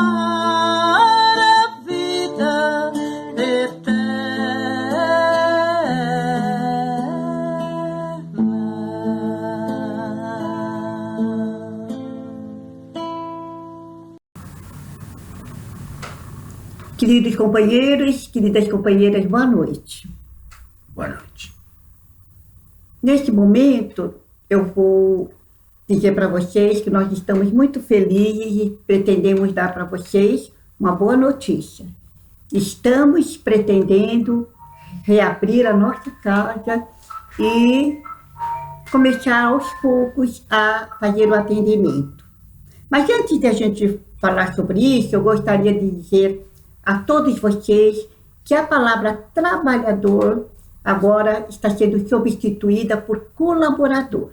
a vida eterna. Queridos companheiros, queridas companheiras, boa noite. Boa noite. Neste momento, eu vou dizer para vocês que nós estamos muito felizes e pretendemos dar para vocês uma boa notícia. Estamos pretendendo reabrir a nossa casa e começar aos poucos a fazer o atendimento. Mas antes de a gente falar sobre isso, eu gostaria de dizer a todos vocês que a palavra trabalhador agora está sendo substituída por colaborador.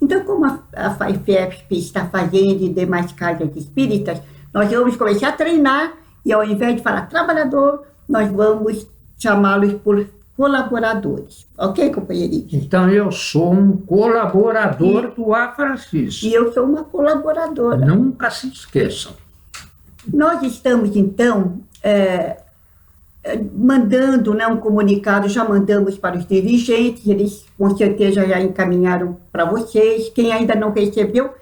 Então, como a FAEFESP está fazendo em demais casas espíritas, nós vamos começar a treinar e ao invés de falar trabalhador, nós vamos chamá-los por colaboradores. Ok, companheirinho? Então, eu sou um colaborador do A Francisco. E eu sou uma colaboradora. Nunca se esqueçam. Nós estamos, então, mandando, né, um comunicado, já mandamos para os dirigentes, eles com certeza já encaminharam para vocês. Quem ainda não recebeu,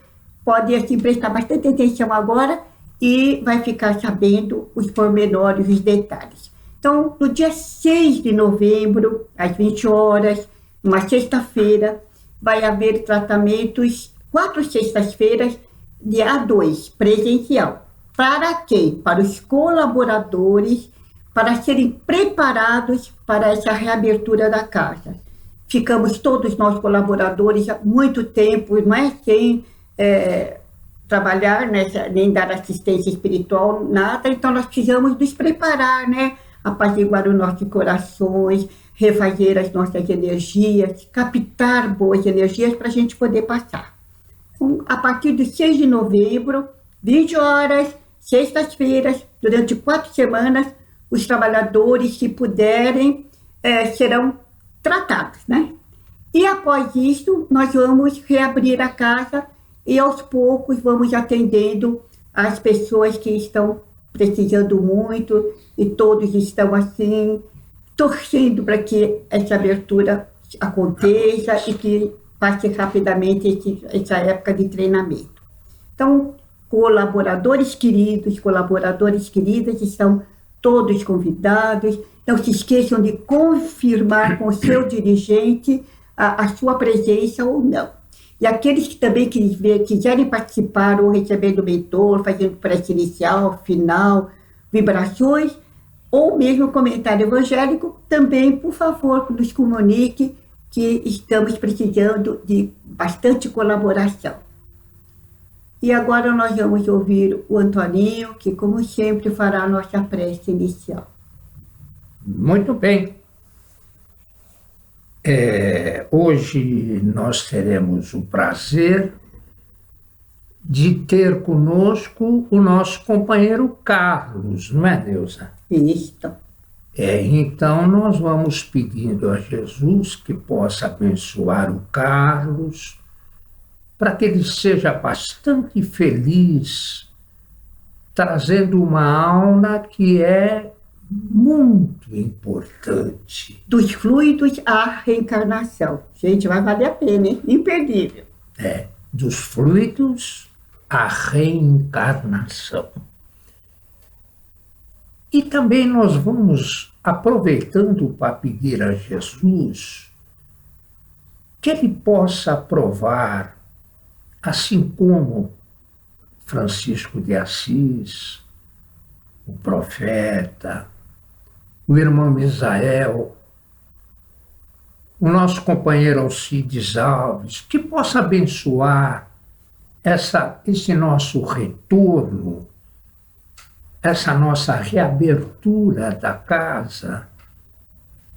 pode assim, prestar bastante atenção agora e vai ficar sabendo os pormenores, os detalhes. Então, no dia 6 de novembro, às 20 horas, uma sexta-feira, vai haver tratamentos, 4 sextas-feiras, de A2, presencial. Para quem? Para os colaboradores, para serem preparados para essa reabertura da casa. Ficamos todos nós colaboradores há muito tempo, não é? Sem trabalhar, né? Nem dar assistência espiritual, nada. Então, nós precisamos nos preparar, né? Apaziguar os nossos corações, refazer as nossas energias, captar boas energias para a gente poder passar. Então, a partir do 6 de novembro, 20 horas, sextas-feiras, durante 4 semanas, os trabalhadores, se puderem, serão tratados, né? E após isso, nós vamos reabrir a casa e aos poucos vamos atendendo as pessoas que estão precisando muito e todos estão assim, torcendo para que essa abertura aconteça e que passe rapidamente essa época de treinamento. Então, colaboradores queridas, estão todos convidados. Não se esqueçam de confirmar com o seu dirigente a sua presença ou não. E aqueles que também quiserem participar ou recebendo mentor, fazendo prece inicial, final, vibrações, ou mesmo comentário evangélico, também, por favor, nos comunique que estamos precisando de bastante colaboração. E agora nós vamos ouvir o Antoninho, que, como sempre, fará a nossa prece inicial. Muito bem. Hoje nós teremos o prazer de ter conosco o nosso companheiro Carlos, não é, Deusa? Isso. Então nós vamos pedindo a Jesus que possa abençoar o Carlos, para que ele seja bastante feliz, trazendo uma aula que é muito importante. Dos fluidos à reencarnação. Gente, vai valer a pena, hein? Imperdível. Dos fluidos à reencarnação. E também nós vamos, aproveitando para pedir a Jesus que ele possa aprovar, assim como Francisco de Assis, o profeta, o irmão Misael, o nosso companheiro Alcides Alves, que possa abençoar esse nosso retorno, essa nossa reabertura da casa,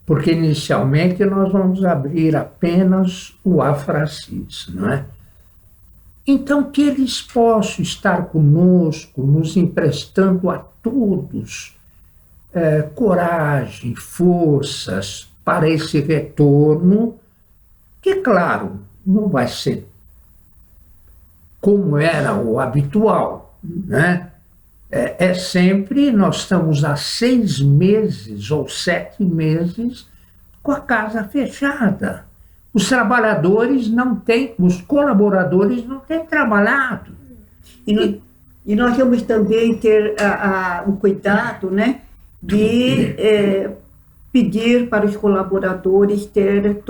porque inicialmente nós vamos abrir apenas o A Francisco, não é? Então, que eles possam estar conosco, nos emprestando a todos coragem, forças para esse retorno, que, claro, não vai ser como era o habitual, né? É sempre, nós estamos há 6 meses ou 7 meses com a casa fechada. Os trabalhadores não têm, os colaboradores não têm trabalhado. E nós vamos também ter o cuidado, né, de pedir para os colaboradores ter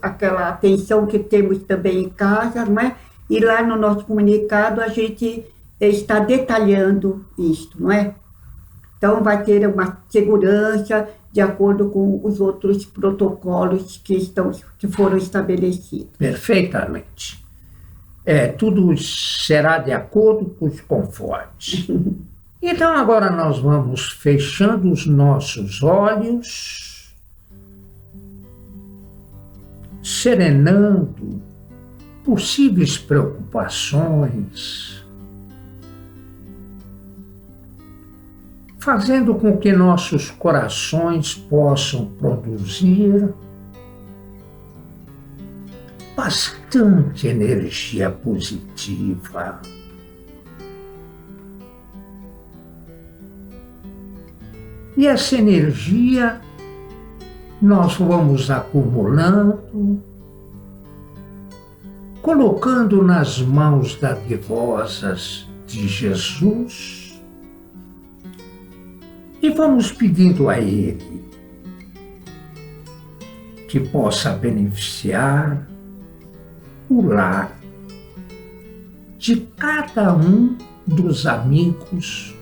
aquela atenção que temos também em casa, não é? E lá no nosso comunicado a gente está detalhando isto, não é? Então vai ter uma segurança de acordo com os outros protocolos que foram estabelecidos. Perfeitamente. Tudo será de acordo com os conformes. Então agora nós vamos fechando os nossos olhos, serenando possíveis preocupações, fazendo com que nossos corações possam produzir bastante energia positiva. E essa energia nós vamos acumulando, colocando nas mãos dadivosas de Jesus e vamos pedindo a Ele que possa beneficiar o lar de cada um dos amigos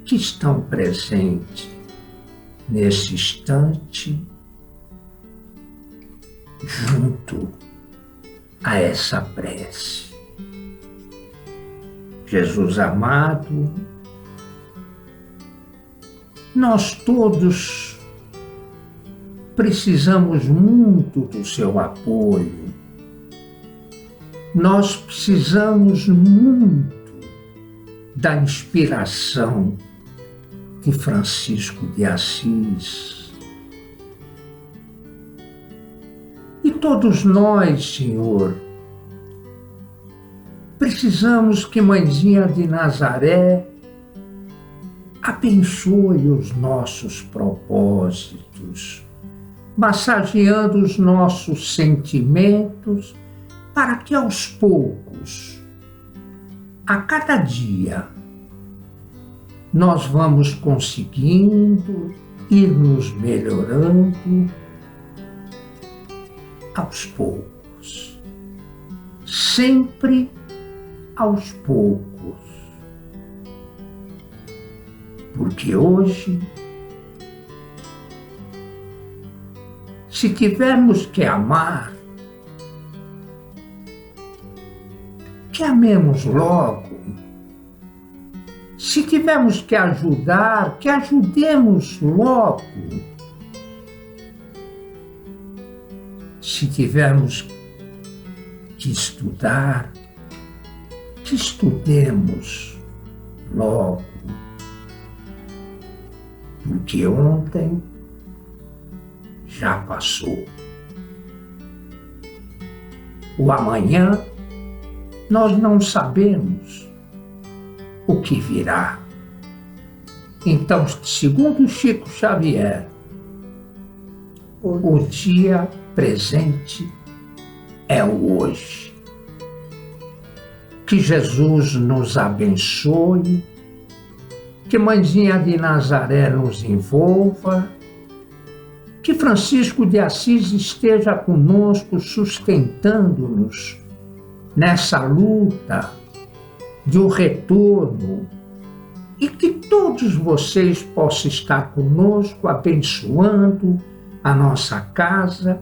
que estão presentes nesse instante, junto a essa prece. Jesus amado, nós todos precisamos muito do seu apoio. Nós precisamos muito da inspiração de Francisco de Assis. E todos nós, Senhor, precisamos que Mãezinha de Nazaré abençoe os nossos propósitos, massageando os nossos sentimentos, para que aos poucos, a cada dia, nós vamos conseguindo ir nos melhorando aos poucos, sempre aos poucos, porque hoje, se tivermos que amar, que amemos logo. Se tivermos que ajudar, que ajudemos logo. Se tivermos que estudar, que estudemos logo. Porque ontem já passou. O amanhã nós não sabemos o que virá. Então, segundo Chico Xavier, o dia presente é o hoje. Que Jesus nos abençoe, que Mãezinha de Nazaré nos envolva, que Francisco de Assis esteja conosco, sustentando-nos nessa luta de um retorno, e que todos vocês possam estar conosco, abençoando a nossa casa,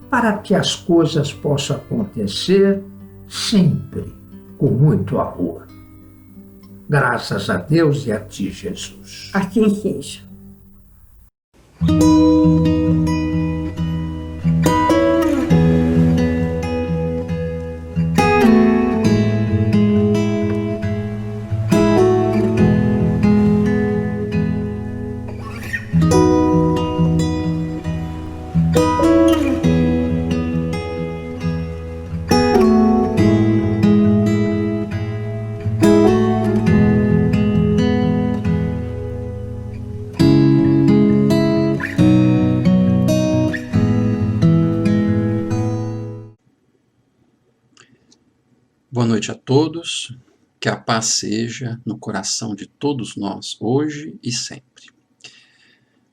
para que as coisas possam acontecer sempre com muito amor. Graças a Deus e a Ti, Jesus. Assim seja. noite a todos, que a paz seja no coração de todos nós, hoje e sempre.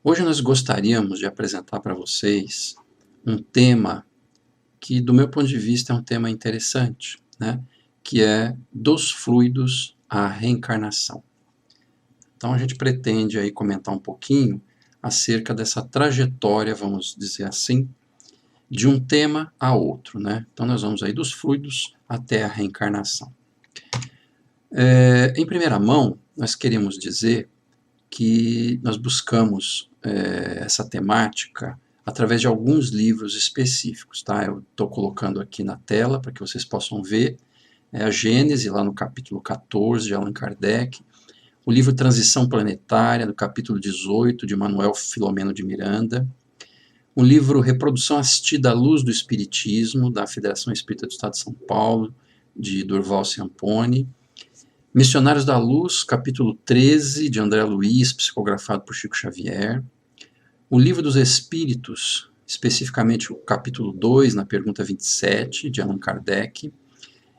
Hoje nós gostaríamos de apresentar para vocês um tema que, do meu ponto de vista, é um tema interessante, né? Que é dos fluidos à reencarnação. Então a gente pretende aí comentar um pouquinho acerca dessa trajetória, vamos dizer assim, de um tema a outro, né? Então nós vamos aí dos fluidos até a reencarnação. Em primeira mão, nós queremos dizer que nós buscamos essa temática através de alguns livros específicos, tá? Eu estou colocando aqui na tela para que vocês possam ver. A Gênese, lá no capítulo 14, de Allan Kardec. O livro Transição Planetária, no capítulo 18, de Manuel Filomeno de Miranda. O livro Reprodução Assistida à Luz do Espiritismo, da Federação Espírita do Estado de São Paulo, de Durval Ciampone. Missionários da Luz, capítulo 13, de André Luiz, psicografado por Chico Xavier. O Livro dos Espíritos, especificamente o capítulo 2, na pergunta 27, de Allan Kardec.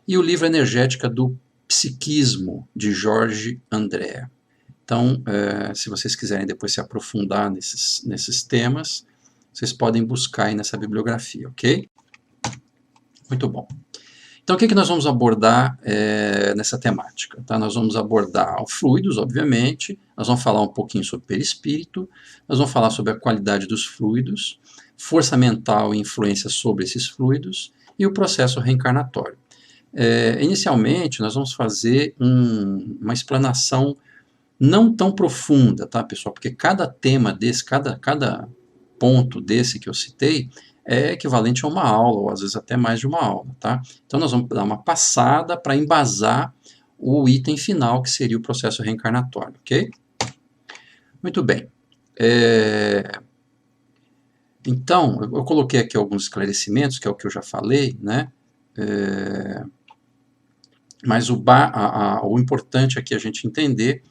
E o livro Energética do Psiquismo, de Jorge André. Então, se vocês quiserem depois se aprofundar nesses temas, vocês podem buscar aí nessa bibliografia, ok? Muito bom. Então, o que nós vamos abordar nessa temática? Tá? Nós vamos abordar os fluidos, obviamente, nós vamos falar um pouquinho sobre perispírito, nós vamos falar sobre a qualidade dos fluidos, força mental e influência sobre esses fluidos, e o processo reencarnatório. Inicialmente, nós vamos fazer uma explanação não tão profunda, tá, pessoal? Porque cada tema desse, cada ponto desse que eu citei, é equivalente a uma aula, ou às vezes até mais de uma aula, tá? Então nós vamos dar uma passada para embasar o item final, que seria o processo reencarnatório, ok? Muito bem. Então, eu coloquei aqui alguns esclarecimentos, que é o que eu já falei, né? Mas o importante aqui é a gente entender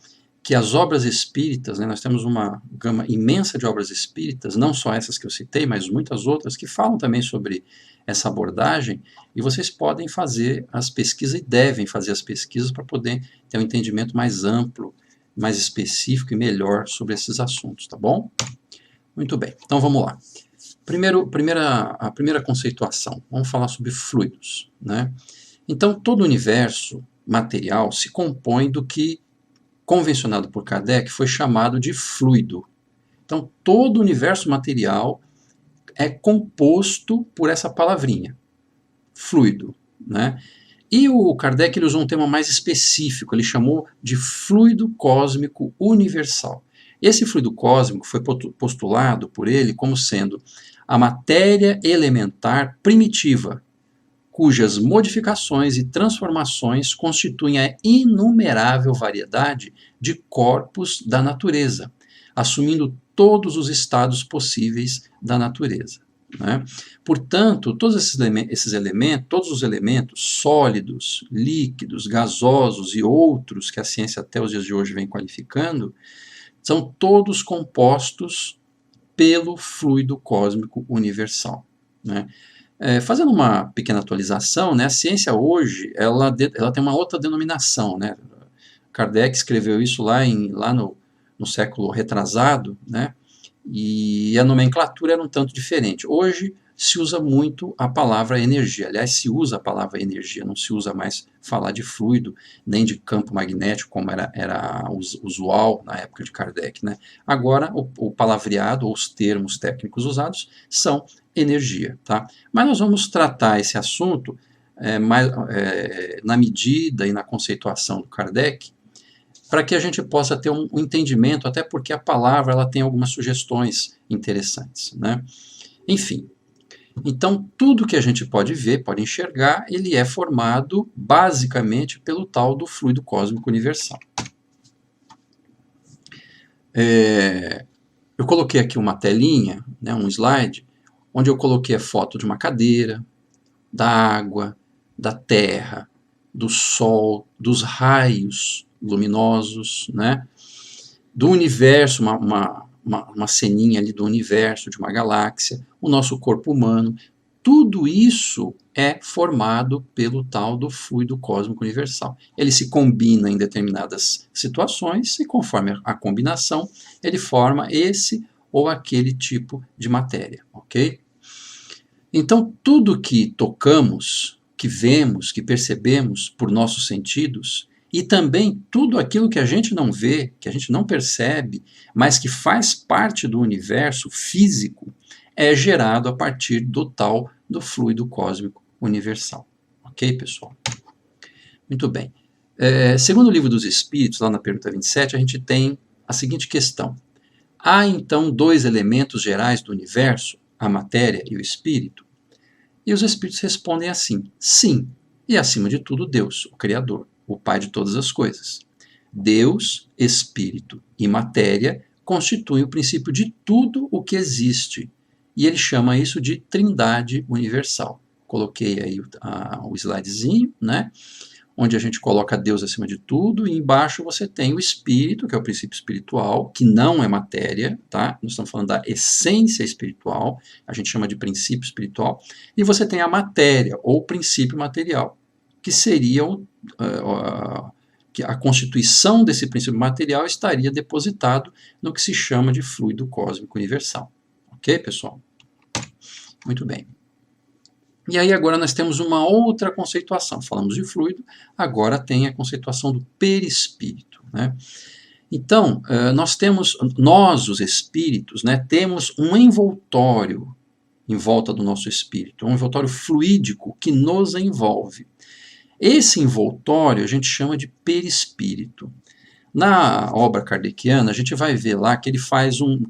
que as obras espíritas, né, nós temos uma gama imensa de obras espíritas, não só essas que eu citei, mas muitas outras que falam também sobre essa abordagem, e vocês podem fazer as pesquisas e devem fazer as pesquisas para poder ter um entendimento mais amplo, mais específico e melhor sobre esses assuntos, tá bom? Muito bem, então vamos lá. A primeira conceituação, vamos falar sobre fluidos, né? Então, todo o universo material se compõe do que, convencionado por Kardec, foi chamado de fluido. Então, todo o universo material é composto por essa palavrinha, fluido, né? E o Kardec ele usou um tema mais específico, ele chamou de fluido cósmico universal. Esse fluido cósmico foi postulado por ele como sendo a matéria elementar primitiva, cujas modificações e transformações constituem a inumerável variedade de corpos da natureza, assumindo todos os estados possíveis da natureza, né? Portanto, todos esses elementos, todos os elementos sólidos, líquidos, gasosos e outros que a ciência até os dias de hoje vem qualificando, são todos compostos pelo fluido cósmico universal, né? Fazendo uma pequena atualização, né, a ciência hoje ela tem uma outra denominação, né? Kardec escreveu isso lá no século retrasado, né? E a nomenclatura era um tanto diferente. Hoje se usa muito a palavra energia. Aliás, se usa a palavra energia, não se usa mais falar de fluido, nem de campo magnético, como era usual na época de Kardec, né? Agora, o palavreado, ou os termos técnicos usados, são energia, tá? Mas nós vamos tratar esse assunto na medida e na conceituação do Kardec, para que a gente possa ter um entendimento, até porque a palavra ela tem algumas sugestões interessantes, né? Enfim, então tudo que a gente pode ver, pode enxergar, ele é formado basicamente pelo tal do fluido cósmico universal. Eu coloquei aqui uma telinha, né, um slide, onde eu coloquei a foto de uma cadeira, da água, da terra, do sol, dos raios luminosos, né, do universo, uma ceninha ali do universo, de uma galáxia, o nosso corpo humano, tudo isso é formado pelo tal do fluido cósmico universal. Ele se combina em determinadas situações e conforme a combinação, ele forma esse ou aquele tipo de matéria, ok? Então, tudo que tocamos, que vemos, que percebemos por nossos sentidos, e também tudo aquilo que a gente não vê, que a gente não percebe, mas que faz parte do universo físico, é gerado a partir do tal do fluido cósmico universal. Ok, pessoal? Muito bem. Segundo o Livro dos Espíritos, lá na pergunta 27, a gente tem a seguinte questão. Há, então, dois elementos gerais do universo, a matéria e o espírito? E os espíritos respondem assim, sim, e acima de tudo Deus, o Criador, o Pai de todas as coisas. Deus, espírito e matéria constituem o princípio de tudo o que existe, e ele chama isso de Trindade Universal. Coloquei aí o slidezinho, né? Onde a gente coloca Deus acima de tudo, e embaixo você tem o espírito, que é o princípio espiritual, que não é matéria, tá? Nós estamos falando da essência espiritual, a gente chama de princípio espiritual, e você tem a matéria, ou princípio material, que seria que a constituição desse princípio material estaria depositado no que se chama de fluido cósmico universal. Ok, pessoal? Muito bem. E aí agora nós temos uma outra conceituação. Falamos de fluido, agora tem a conceituação do perispírito, né? Então, nós os espíritos, né, temos um envoltório em volta do nosso espírito, um envoltório fluídico que nos envolve. Esse envoltório a gente chama de perispírito. Na obra kardeciana, a gente vai ver lá que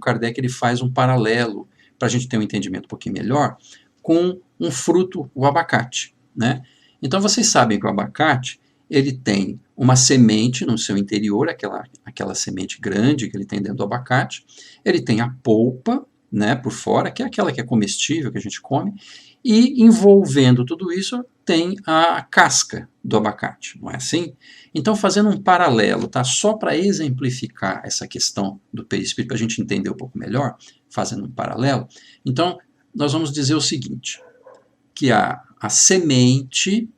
Kardec ele faz um paralelo, para a gente ter um entendimento um pouquinho melhor, com um fruto, o abacate, né? Então vocês sabem que o abacate, ele tem uma semente no seu interior, aquela semente grande que ele tem dentro do abacate, ele tem a polpa, né, por fora, que é aquela que é comestível, que a gente come, e envolvendo tudo isso tem a casca do abacate, não é assim? Então, fazendo um paralelo, tá? Só para exemplificar essa questão do perispírito, para a gente entender um pouco melhor, fazendo um paralelo, então, nós vamos dizer o seguinte, que a semente,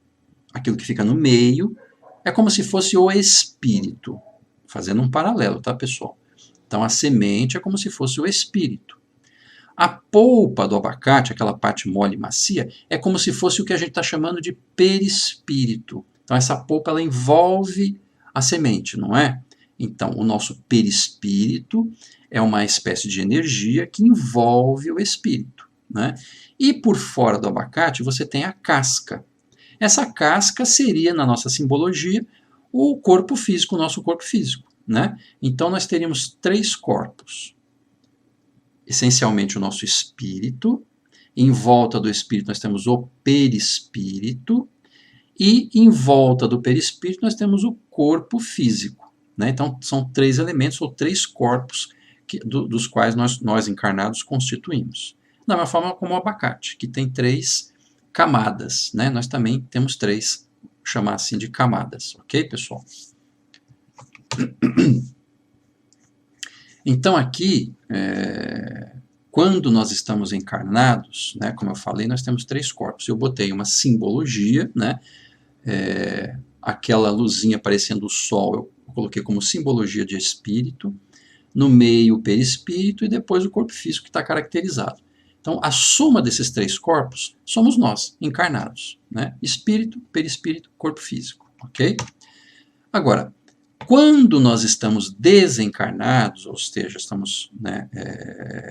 aquilo que fica no meio, é como se fosse o espírito, fazendo um paralelo, tá, pessoal? Então, a semente é como se fosse o espírito. A polpa do abacate, aquela parte mole e macia, é como se fosse o que a gente está chamando de perispírito. Então, essa polpa ela envolve a semente, não é? Então, o nosso perispírito é uma espécie de energia que envolve o espírito, né? E por fora do abacate você tem a casca. Essa casca seria, na nossa simbologia, o corpo físico, o nosso corpo físico, né? Então, nós teríamos três corpos. Essencialmente o nosso espírito, em volta do espírito nós temos o perispírito, e em volta do perispírito nós temos o corpo físico, né? Então são três elementos ou três corpos dos quais nós encarnados constituímos. Da mesma forma como o abacate, que tem três camadas, né? Nós também temos três, chamar assim de camadas, ok, pessoal? Então aqui, quando nós estamos encarnados, né, como eu falei, nós temos três corpos. Eu botei uma simbologia, né, aquela luzinha parecendo o sol, eu coloquei como simbologia de espírito, no meio o perispírito e depois o corpo físico que está caracterizado. Então a soma desses três corpos somos nós, encarnados, né? Espírito, perispírito, corpo físico, ok? Agora, quando nós estamos desencarnados, ou seja, estamos, né,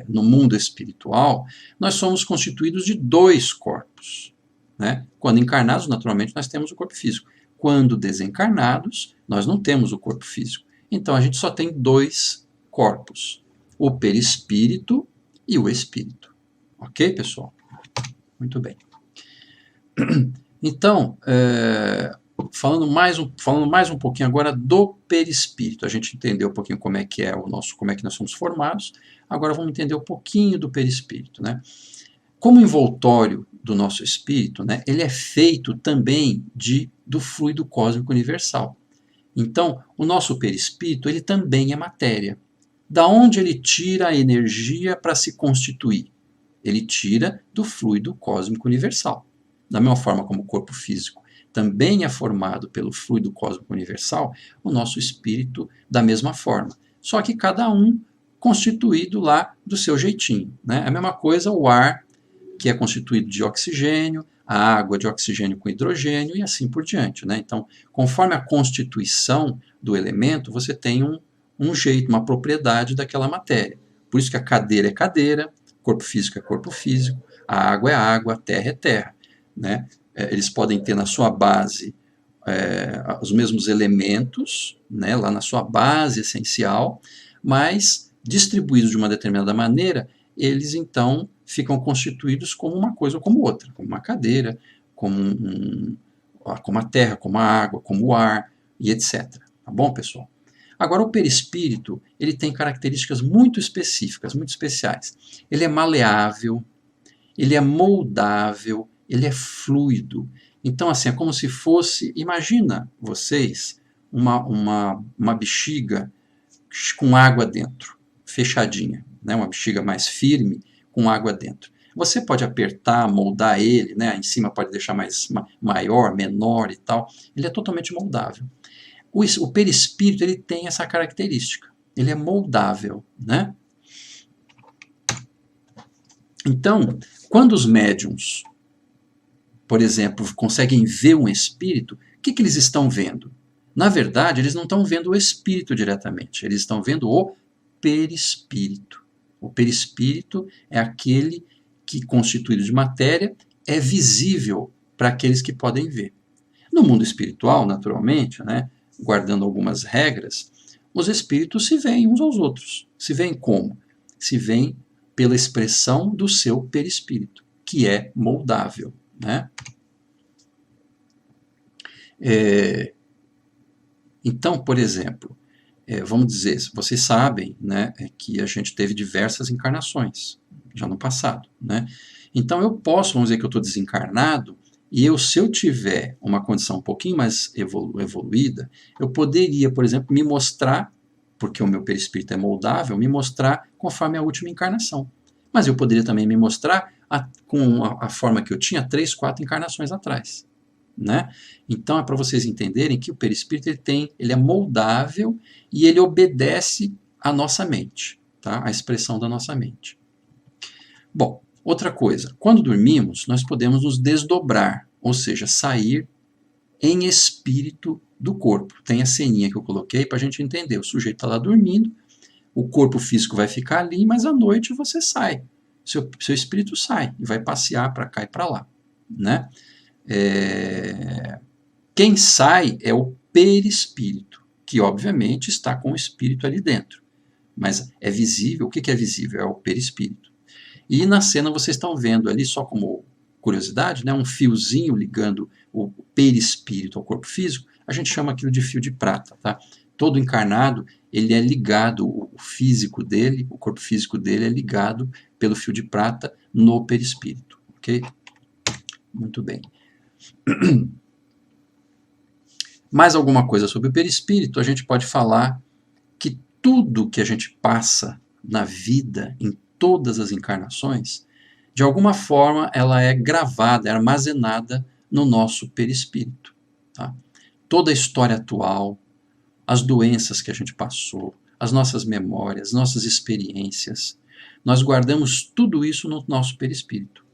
no mundo espiritual, nós somos constituídos de dois corpos, né? Quando encarnados, naturalmente, nós temos o corpo físico. Quando desencarnados, nós não temos o corpo físico. Então, a gente só tem dois corpos, o perispírito e o espírito. Ok, pessoal? Muito bem. Então, falando mais um pouquinho agora do perispírito. A gente entendeu um pouquinho como é que nós somos formados. Agora vamos entender um pouquinho do perispírito, né? Como envoltório do nosso espírito, né, ele é feito também do fluido cósmico universal. Então, o nosso perispírito, ele também é matéria. Da onde ele tira a energia para se constituir? Ele tira do fluido cósmico universal. Da mesma forma como o corpo físico também é formado pelo fluido cósmico universal, o nosso espírito da mesma forma. Só que cada um constituído lá do seu jeitinho, né? A mesma coisa o ar, que é constituído de oxigênio, a água de oxigênio com hidrogênio e assim por diante, né? Então, conforme a constituição do elemento, você tem um jeito, uma propriedade daquela matéria. Por isso que a cadeira é cadeira, corpo físico é corpo físico, a água é água, a terra é terra, né? Eles podem ter na sua base os mesmos elementos, né, lá na sua base essencial, mas distribuídos de uma determinada maneira, eles então ficam constituídos como uma coisa ou como outra, como uma cadeira, como a terra, como a água, como o ar, e etc. Tá bom, pessoal? Agora, o perispírito, ele tem características muito específicas, muito especiais. Ele é maleável, ele é moldável, ele é fluido. Então, assim, é como se fosse, imagina vocês, uma bexiga com água dentro, fechadinha, né? Uma bexiga mais firme, com água dentro. Você pode apertar, moldar ele, né? Em cima pode deixar maior, menor e tal. Ele é totalmente moldável. O perispírito, ele tem essa característica. Ele é moldável, né? Então, quando os médiums, por exemplo, conseguem ver um espírito, o que eles estão vendo? Na verdade, eles não estão vendo o espírito diretamente, eles estão vendo o perispírito. O perispírito é aquele que, constituído de matéria, é visível para aqueles que podem ver. No mundo espiritual, naturalmente, né, guardando algumas regras, os espíritos se veem uns aos outros. Se veem como? Se veem pela expressão do seu perispírito, que é moldável, né? Então, por exemplo, vamos dizer, vocês sabem, né, que a gente teve diversas encarnações, já no passado, né? Então eu posso, vamos dizer que eu estou desencarnado, e se eu tiver uma condição um pouquinho mais evoluída, eu poderia, por exemplo, me mostrar, porque o meu perispírito é moldável, me mostrar conforme a última encarnação. Mas eu poderia também me mostrar com a forma que eu tinha 3, 4 encarnações atrás, né? Então é para vocês entenderem que o perispírito ele é moldável e ele obedece à nossa mente, tá? À expressão da nossa mente. Bom, outra coisa, quando dormimos, nós podemos nos desdobrar, ou seja, sair em espírito do corpo. Tem a ceninha que eu coloquei para a gente entender. O sujeito está lá dormindo, o corpo físico vai ficar ali, mas à noite você sai. Seu espírito sai e vai passear para cá e para lá, né? Quem sai é o perispírito, que obviamente está com o espírito ali dentro. Mas é visível, o que é visível? É o perispírito. E na cena vocês estão vendo ali, só como curiosidade, né, um fiozinho ligando o perispírito ao corpo físico, a gente chama aquilo de fio de prata, tá? Todo encarnado, ele é ligado, o físico dele, o corpo físico dele é ligado pelo fio de prata no perispírito, ok? Muito bem. Mais alguma coisa sobre o perispírito? A gente pode falar que tudo que a gente passa na vida, em todas as encarnações, de alguma forma ela é gravada, é armazenada no nosso perispírito, tá? Toda a história atual, as doenças que a gente passou, as nossas memórias, nossas experiências, nós guardamos tudo isso no nosso perispírito.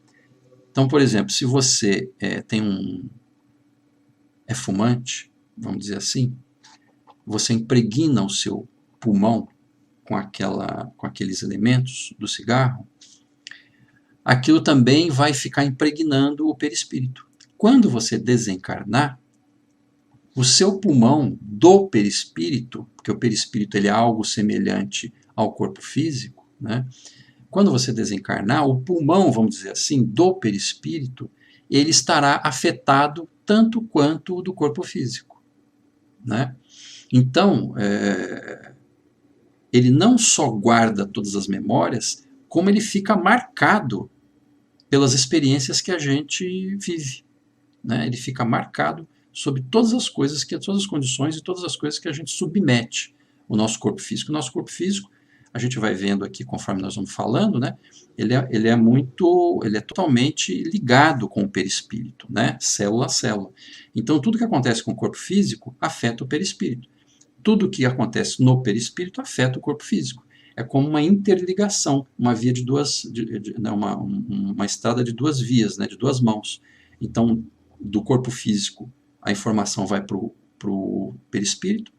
Então, por exemplo, se você é fumante, vamos dizer assim, você impregna o seu pulmão com aqueles elementos do cigarro, aquilo também vai ficar impregnando o perispírito. Quando você desencarnar, o seu pulmão do perispírito, porque o perispírito ele é algo semelhante ao corpo físico, né? Quando você desencarnar, o pulmão, vamos dizer assim, do perispírito, ele estará afetado tanto quanto o do corpo físico, né? Então, ele não só guarda todas as memórias, como ele fica marcado pelas experiências que a gente vive, né? Ele fica marcado sobre todas as coisas, todas as condições e todas as coisas que a gente submete o nosso corpo físico. O nosso corpo físico, a gente vai vendo aqui conforme nós vamos falando, né? Ele é totalmente ligado com o perispírito, né? Célula a célula. Então, tudo que acontece com o corpo físico afeta o perispírito. Tudo que acontece no perispírito afeta o corpo físico. É como uma interligação, uma via de duas, uma estrada de duas vias, né? De duas mãos. Então, do corpo físico, a informação vai para o perispírito,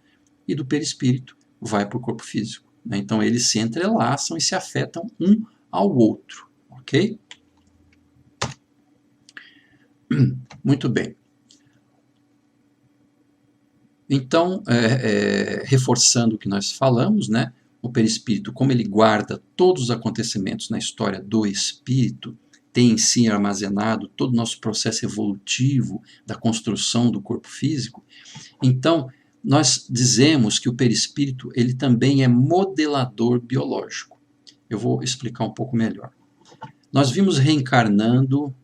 e do perispírito vai para o corpo físico, né? Então, eles se entrelaçam e se afetam um ao outro, ok? Muito bem. Então, reforçando o que nós falamos, né? O perispírito, como ele guarda todos os acontecimentos na história do espírito, tem em si armazenado todo o nosso processo evolutivo da construção do corpo físico. Então, nós dizemos que o perispírito ele também é modelador biológico. Eu vou explicar um pouco melhor. Nós vimos reencarnando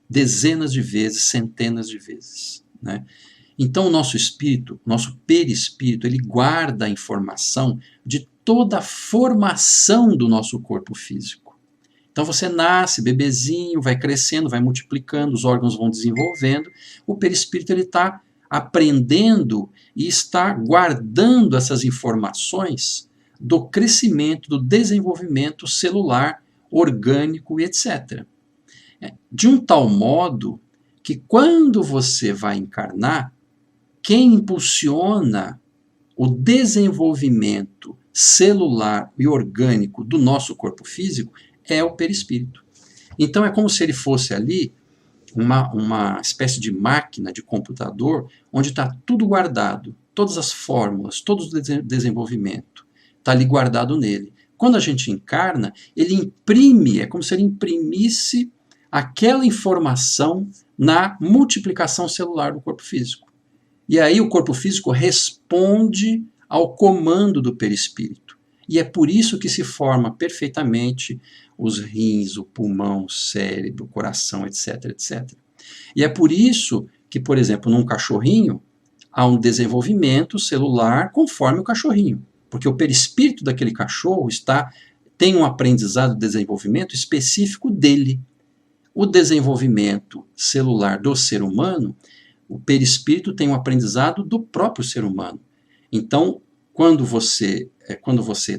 dezenas de vezes, centenas de vezes, né? Então, o nosso espírito, nosso perispírito, ele guarda a informação de toda a formação do nosso corpo físico. Então, você nasce, bebezinho, vai crescendo, vai multiplicando, os órgãos vão desenvolvendo, o perispírito ele está aprendendo e está guardando essas informações do crescimento, do desenvolvimento celular, orgânico e etc. De um tal modo que quando você vai encarnar, quem impulsiona o desenvolvimento celular e orgânico do nosso corpo físico é o perispírito. Então é como se ele fosse ali uma espécie de máquina, de computador, onde está tudo guardado, todas as fórmulas, todo o desenvolvimento, está ali guardado nele. Quando a gente encarna, ele imprime, é como se ele imprimisse aquela informação na multiplicação celular do corpo físico. E aí o corpo físico responde ao comando do perispírito. E é por isso que se forma perfeitamente os rins, o pulmão, o cérebro, o coração, etc, etc. E é por isso que, por exemplo, num cachorrinho, há um desenvolvimento celular conforme o cachorrinho. Porque o perispírito daquele cachorro tem um aprendizado, desenvolvimento específico dele. O desenvolvimento celular do ser humano, o perispírito tem um aprendizado do próprio ser humano. Então, quando você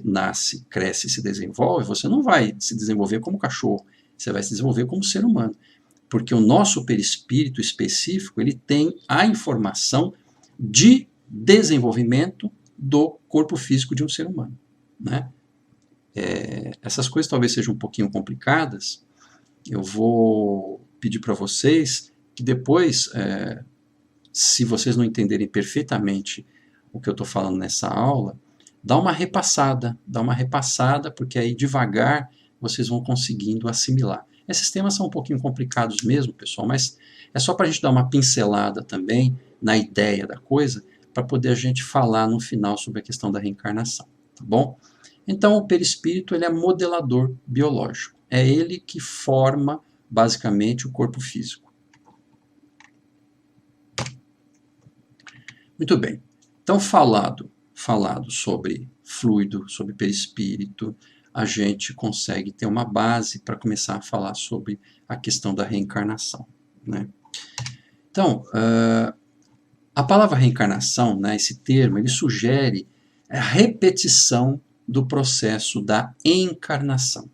nasce, cresce e se desenvolve, você não vai se desenvolver como cachorro, você vai se desenvolver como ser humano. Porque o nosso perispírito específico, ele tem a informação de desenvolvimento do corpo físico de um ser humano, né? Essas coisas talvez sejam um pouquinho complicadas. Eu vou pedir para vocês que depois, se vocês não entenderem perfeitamente o que eu estou falando nessa aula, dá uma repassada, porque aí devagar vocês vão conseguindo assimilar. Esses temas são um pouquinho complicados mesmo, pessoal, mas é só para a gente dar uma pincelada também na ideia da coisa, para poder a gente falar no final sobre a questão da reencarnação, tá bom? Então, o perispírito ele é modelador biológico. É ele que forma, basicamente, o corpo físico. Muito bem. Então, falado sobre fluido, sobre perispírito, a gente consegue ter uma base para começar a falar sobre a questão da reencarnação, né? Então, a palavra reencarnação, né, esse termo, ele sugere a repetição do processo da encarnação.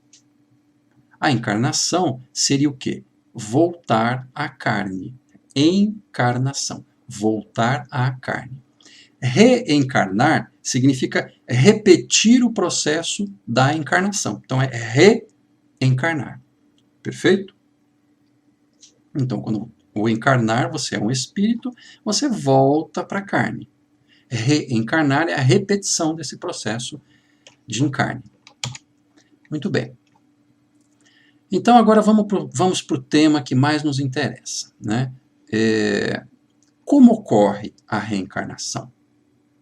A encarnação seria o quê? Voltar à carne. Encarnação. Voltar à carne. Reencarnar significa repetir o processo da encarnação. Então, é reencarnar. Perfeito? Então, quando o encarnar, você é um espírito, você volta para a carne. Reencarnar é a repetição desse processo de encarne. Muito bem. Então, agora vamos para o tema que mais nos interessa, né? Como ocorre a reencarnação?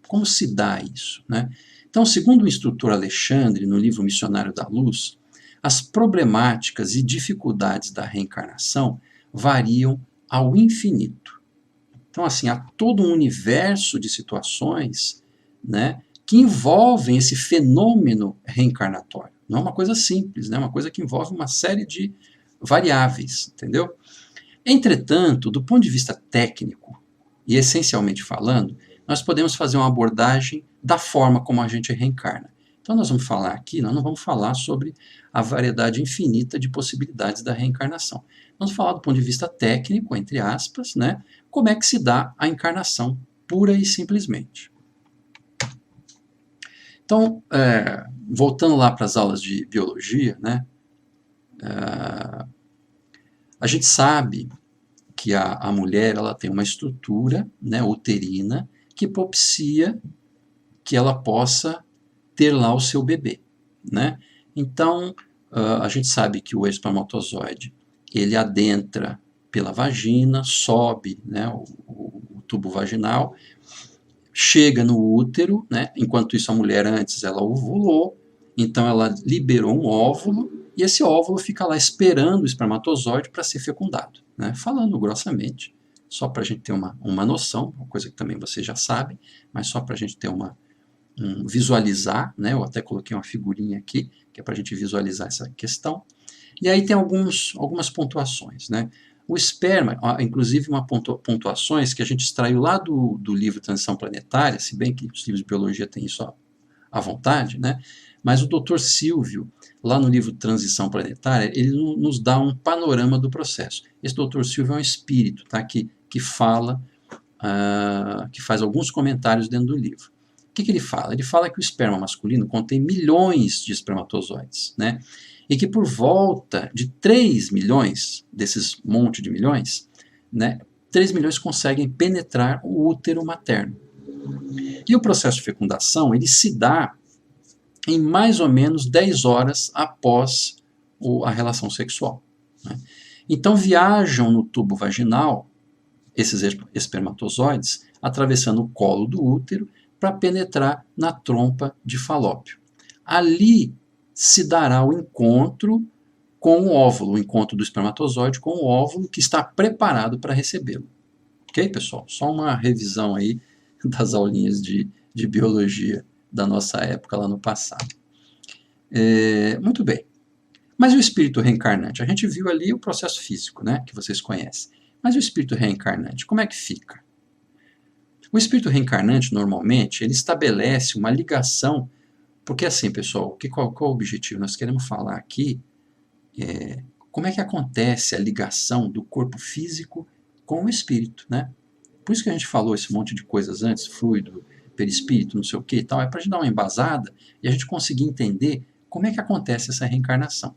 Como se dá isso, né? Então, segundo o instrutor Alexandre, no livro Missionário da Luz, as problemáticas e dificuldades da reencarnação variam ao infinito. Então, assim, há todo um universo de situações, né, que envolvem esse fenômeno reencarnatório. Não é uma coisa simples, né? É uma coisa que envolve uma série de variáveis, entendeu? Entretanto, do ponto de vista técnico, e essencialmente falando, nós podemos fazer uma abordagem da forma como a gente reencarna. Então nós vamos falar aqui, nós não vamos falar sobre a variedade infinita de possibilidades da reencarnação. Vamos falar do ponto de vista técnico, entre aspas, né? Como é que se dá a encarnação pura e simplesmente. Então, voltando lá para as aulas de biologia, né? A gente sabe que a mulher ela tem uma estrutura, né, uterina que propicia que ela possa ter lá o seu bebê, né? Então, a gente sabe que o espermatozoide ele adentra pela vagina, sobe, né, o tubo vaginal, chega no útero, né? Enquanto isso a mulher antes ela ovulou, então ela liberou um óvulo e esse óvulo fica lá esperando o espermatozoide para ser fecundado, né? Falando grossamente, só para a gente ter uma noção, uma coisa que também vocês já sabem, mas só para a gente ter visualizar, né? Eu até coloquei uma figurinha aqui, que é para a gente visualizar essa questão. E aí tem algumas pontuações, né? O esperma, inclusive pontuações que a gente extraiu lá do livro Transição Planetária, se bem que os livros de biologia têm isso à vontade, né? Mas o Dr. Silvio, lá no livro Transição Planetária, ele nos dá um panorama do processo. Esse Dr. Silvio é um espírito, tá? que fala, que faz alguns comentários dentro do livro. O que ele fala? Ele fala que o esperma masculino contém milhões de espermatozoides, né? E que por volta de 3 milhões, desses monte de milhões, né, 3 milhões conseguem penetrar o útero materno. E o processo de fecundação, ele se dá em mais ou menos 10 horas após a relação sexual, né? Então viajam no tubo vaginal esses espermatozoides, atravessando o colo do útero para penetrar na trompa de Falópio. Ali se dará o encontro com o óvulo, o encontro do espermatozoide com o óvulo que está preparado para recebê-lo. Ok, pessoal? Só uma revisão aí das aulinhas de biologia da nossa época lá no passado. Muito bem. Mas o espírito reencarnante? A gente viu ali o processo físico, né, que vocês conhecem. Mas o espírito reencarnante, como é que fica? O espírito reencarnante, normalmente, ele estabelece uma ligação. Porque assim, pessoal, qual é o objetivo? Nós queremos falar aqui como é que acontece a ligação do corpo físico com o espírito, né? Por isso que a gente falou esse monte de coisas antes, fluido, perispírito, não sei o que e tal, é para a gente dar uma embasada e a gente conseguir entender como é que acontece essa reencarnação.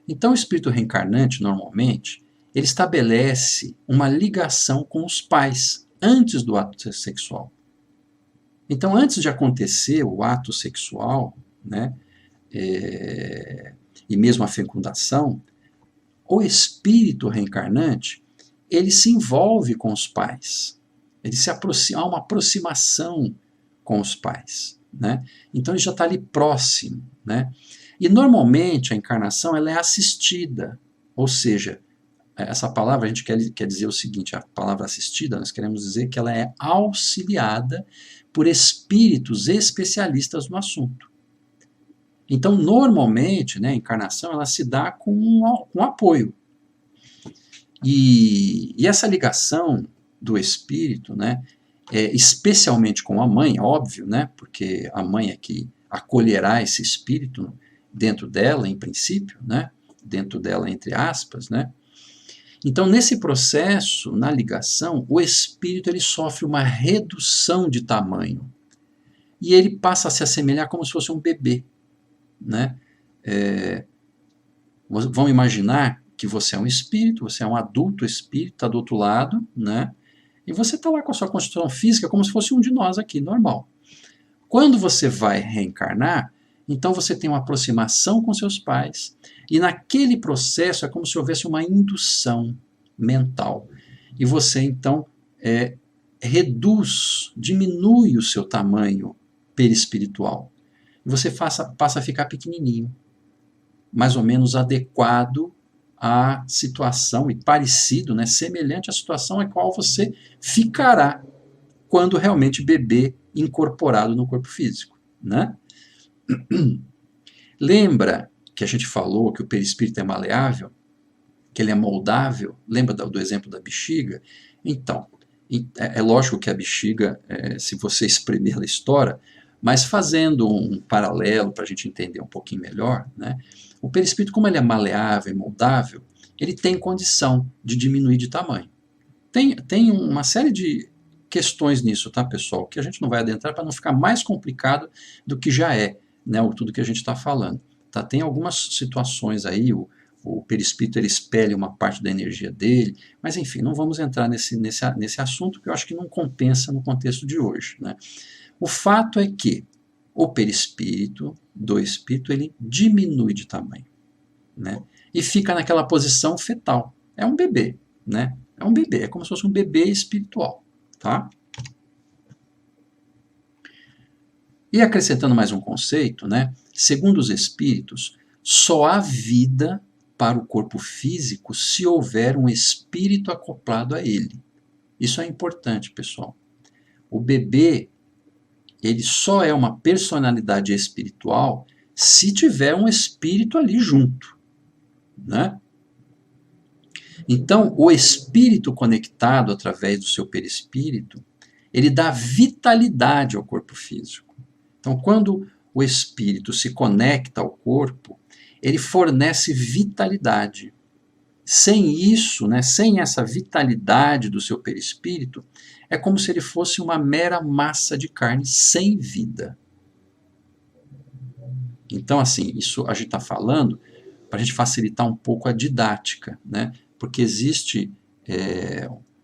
Então, o espírito reencarnante, normalmente, ele estabelece uma ligação com os pais antes do ato sexual. Então, antes de acontecer o ato sexual, né, e mesmo a fecundação, o espírito reencarnante, ele se envolve com os pais. Há uma aproximação com os pais, né? Então, ele já está ali próximo, né? E, normalmente, a encarnação ela é assistida, ou seja, essa palavra a gente quer dizer o seguinte, a palavra assistida, nós queremos dizer que ela é auxiliada por espíritos especialistas no assunto. Então, normalmente, né, a encarnação ela se dá com apoio. E essa ligação do espírito, né, especialmente com a mãe, óbvio, né, porque a mãe é que acolherá esse espírito dentro dela, em princípio, né, dentro dela, entre aspas, né. Então, nesse processo, na ligação, o espírito ele sofre uma redução de tamanho. E ele passa a se assemelhar como se fosse um bebê, né? Vamos imaginar que você é um espírito, você é um adulto espírito, está do outro lado, né? E você está lá com a sua constituição física como se fosse um de nós aqui, normal. Quando você vai reencarnar, então você tem uma aproximação com seus pais, e naquele processo é como se houvesse uma indução mental. E você, então, diminui o seu tamanho perispiritual. E você passa a ficar pequenininho, mais ou menos adequado à situação e parecido, né, semelhante à situação a qual você ficará quando realmente bebê incorporado no corpo físico, né? Lembra que a gente falou que o perispírito é maleável? Que ele é moldável? Lembra do exemplo da bexiga? Então, é lógico que a bexiga, se você espremer, ela estoura, mas fazendo um paralelo para a gente entender um pouquinho melhor, né? O perispírito, como ele é maleável e moldável, ele tem condição de diminuir de tamanho. Tem uma série de questões nisso, tá, pessoal? Que a gente não vai adentrar para não ficar mais complicado do que já é, né? Tudo que a gente está falando. Tá? Tem algumas situações aí, o perispírito ele espelha uma parte da energia dele, mas enfim, não vamos entrar nesse assunto, porque eu acho que não compensa no contexto de hoje, né? O fato é que o perispírito do espírito ele diminui de tamanho, né? E fica naquela posição fetal. É um bebê, né? É um bebê, é como se fosse um bebê espiritual, tá? E acrescentando mais um conceito, né? Segundo os espíritos, só há vida para o corpo físico se houver um espírito acoplado a ele. Isso é importante, pessoal. O bebê, ele só é uma personalidade espiritual se tiver um espírito ali junto, né? Então, o espírito conectado através do seu perispírito, ele dá vitalidade ao corpo físico. Então, quando o espírito se conecta ao corpo, ele fornece vitalidade. Sem isso, né, sem essa vitalidade do seu perispírito, é como se ele fosse uma mera massa de carne sem vida. Então, assim, isso a gente está falando para a gente facilitar um pouco a didática, né? Porque existe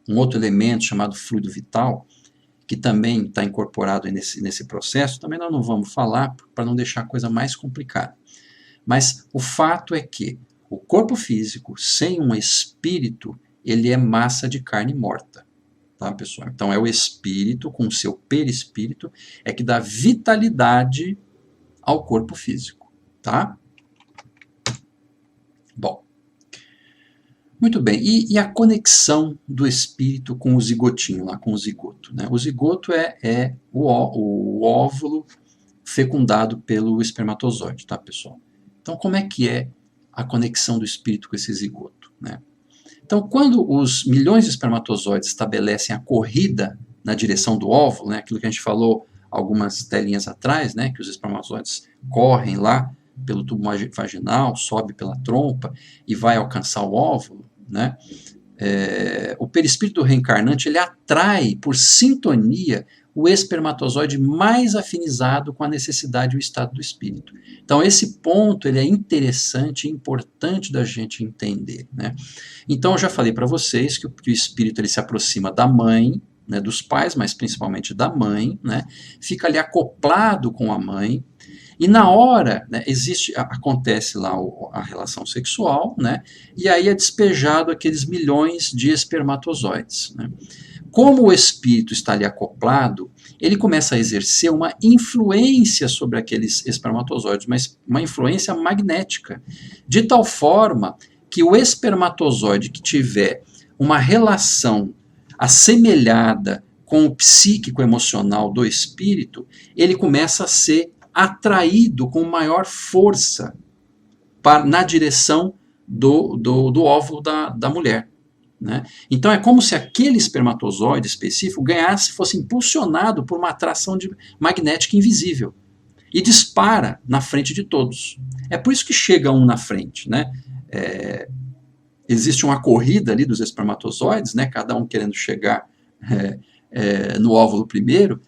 um outro elemento chamado fluido vital, que também está incorporado nesse processo, também nós não vamos falar para não deixar a coisa mais complicada. Mas o fato é que o corpo físico, sem um espírito, ele é massa de carne morta. Tá, pessoal? Então é o espírito, com o seu perispírito, é que dá vitalidade ao corpo físico. Tá? Bom. Muito bem, e a conexão do espírito com o zigotinho, lá com o zigoto, né? O zigoto é o óvulo fecundado pelo espermatozoide, tá, pessoal? Então, como é que é a conexão do espírito com esse zigoto, né? Então, quando os milhões de espermatozoides estabelecem a corrida na direção do óvulo, né, aquilo que a gente falou algumas telinhas atrás, né, que os espermatozoides correm lá pelo tubo vaginal, sobe pela trompa e vai alcançar o óvulo, né? O perispírito reencarnante ele atrai por sintonia o espermatozoide mais afinizado com a necessidade e o estado do espírito. Então esse ponto ele é interessante e importante da gente entender, né? Então eu já falei para vocês que o espírito ele se aproxima da mãe, né, dos pais, mas principalmente da mãe, né? Fica ali acoplado com a mãe. E na hora, né, acontece lá a relação sexual, né, e aí é despejado aqueles milhões de espermatozoides, né. Como o espírito está ali acoplado, ele começa a exercer uma influência sobre aqueles espermatozoides, mas uma influência magnética, de tal forma que o espermatozoide que tiver uma relação assemelhada com o psíquico emocional do espírito, ele começa a ser atraído com maior força na direção do óvulo da mulher, né? Então é como se aquele espermatozoide específico fosse impulsionado por uma atração magnética invisível e dispara na frente de todos. É por isso que chega um na frente, né? Existe uma corrida ali dos espermatozoides, né? Cada um querendo chegar no óvulo primeiro,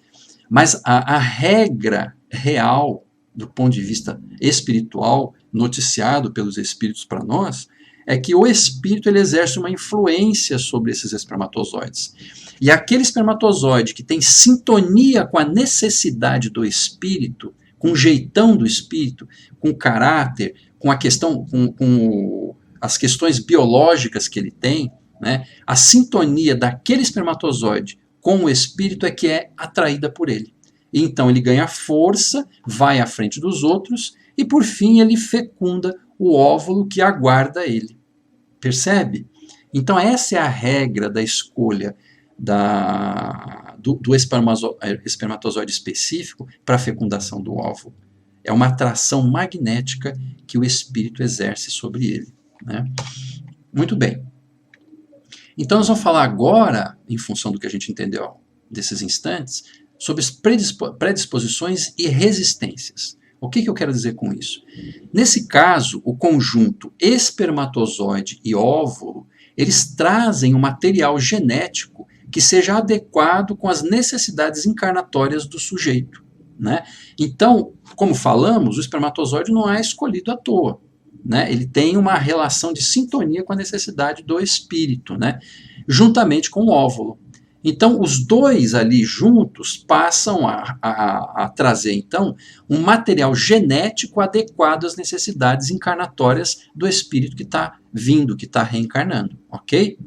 mas a regra real, do ponto de vista espiritual, noticiado pelos espíritos para nós, é que o espírito ele exerce uma influência sobre esses espermatozoides. E aquele espermatozoide que tem sintonia com a necessidade do espírito, com o jeitão do espírito, com o caráter, com a questão, com as questões biológicas que ele tem, né, a sintonia daquele espermatozoide com o espírito é que é atraída por ele. Então ele ganha força, vai à frente dos outros e por fim ele fecunda o óvulo que aguarda ele. Percebe? Então essa é a regra da escolha do espermatozoide específico para a fecundação do óvulo. É uma atração magnética que o espírito exerce sobre ele, né? Muito bem. Então nós vamos falar agora, em função do que a gente entendeu desses instantes, sobre as predisposições e resistências. O que eu quero dizer com isso? Nesse caso, o conjunto espermatozoide e óvulo, eles trazem um material genético que seja adequado com as necessidades encarnatórias do sujeito, né? Então, como falamos, o espermatozoide não é escolhido à toa, né? Ele tem uma relação de sintonia com a necessidade do espírito, né? Juntamente com o óvulo. Então, os dois ali juntos passam a trazer, então, um material genético adequado às necessidades encarnatórias do espírito que está vindo, que está reencarnando, ok?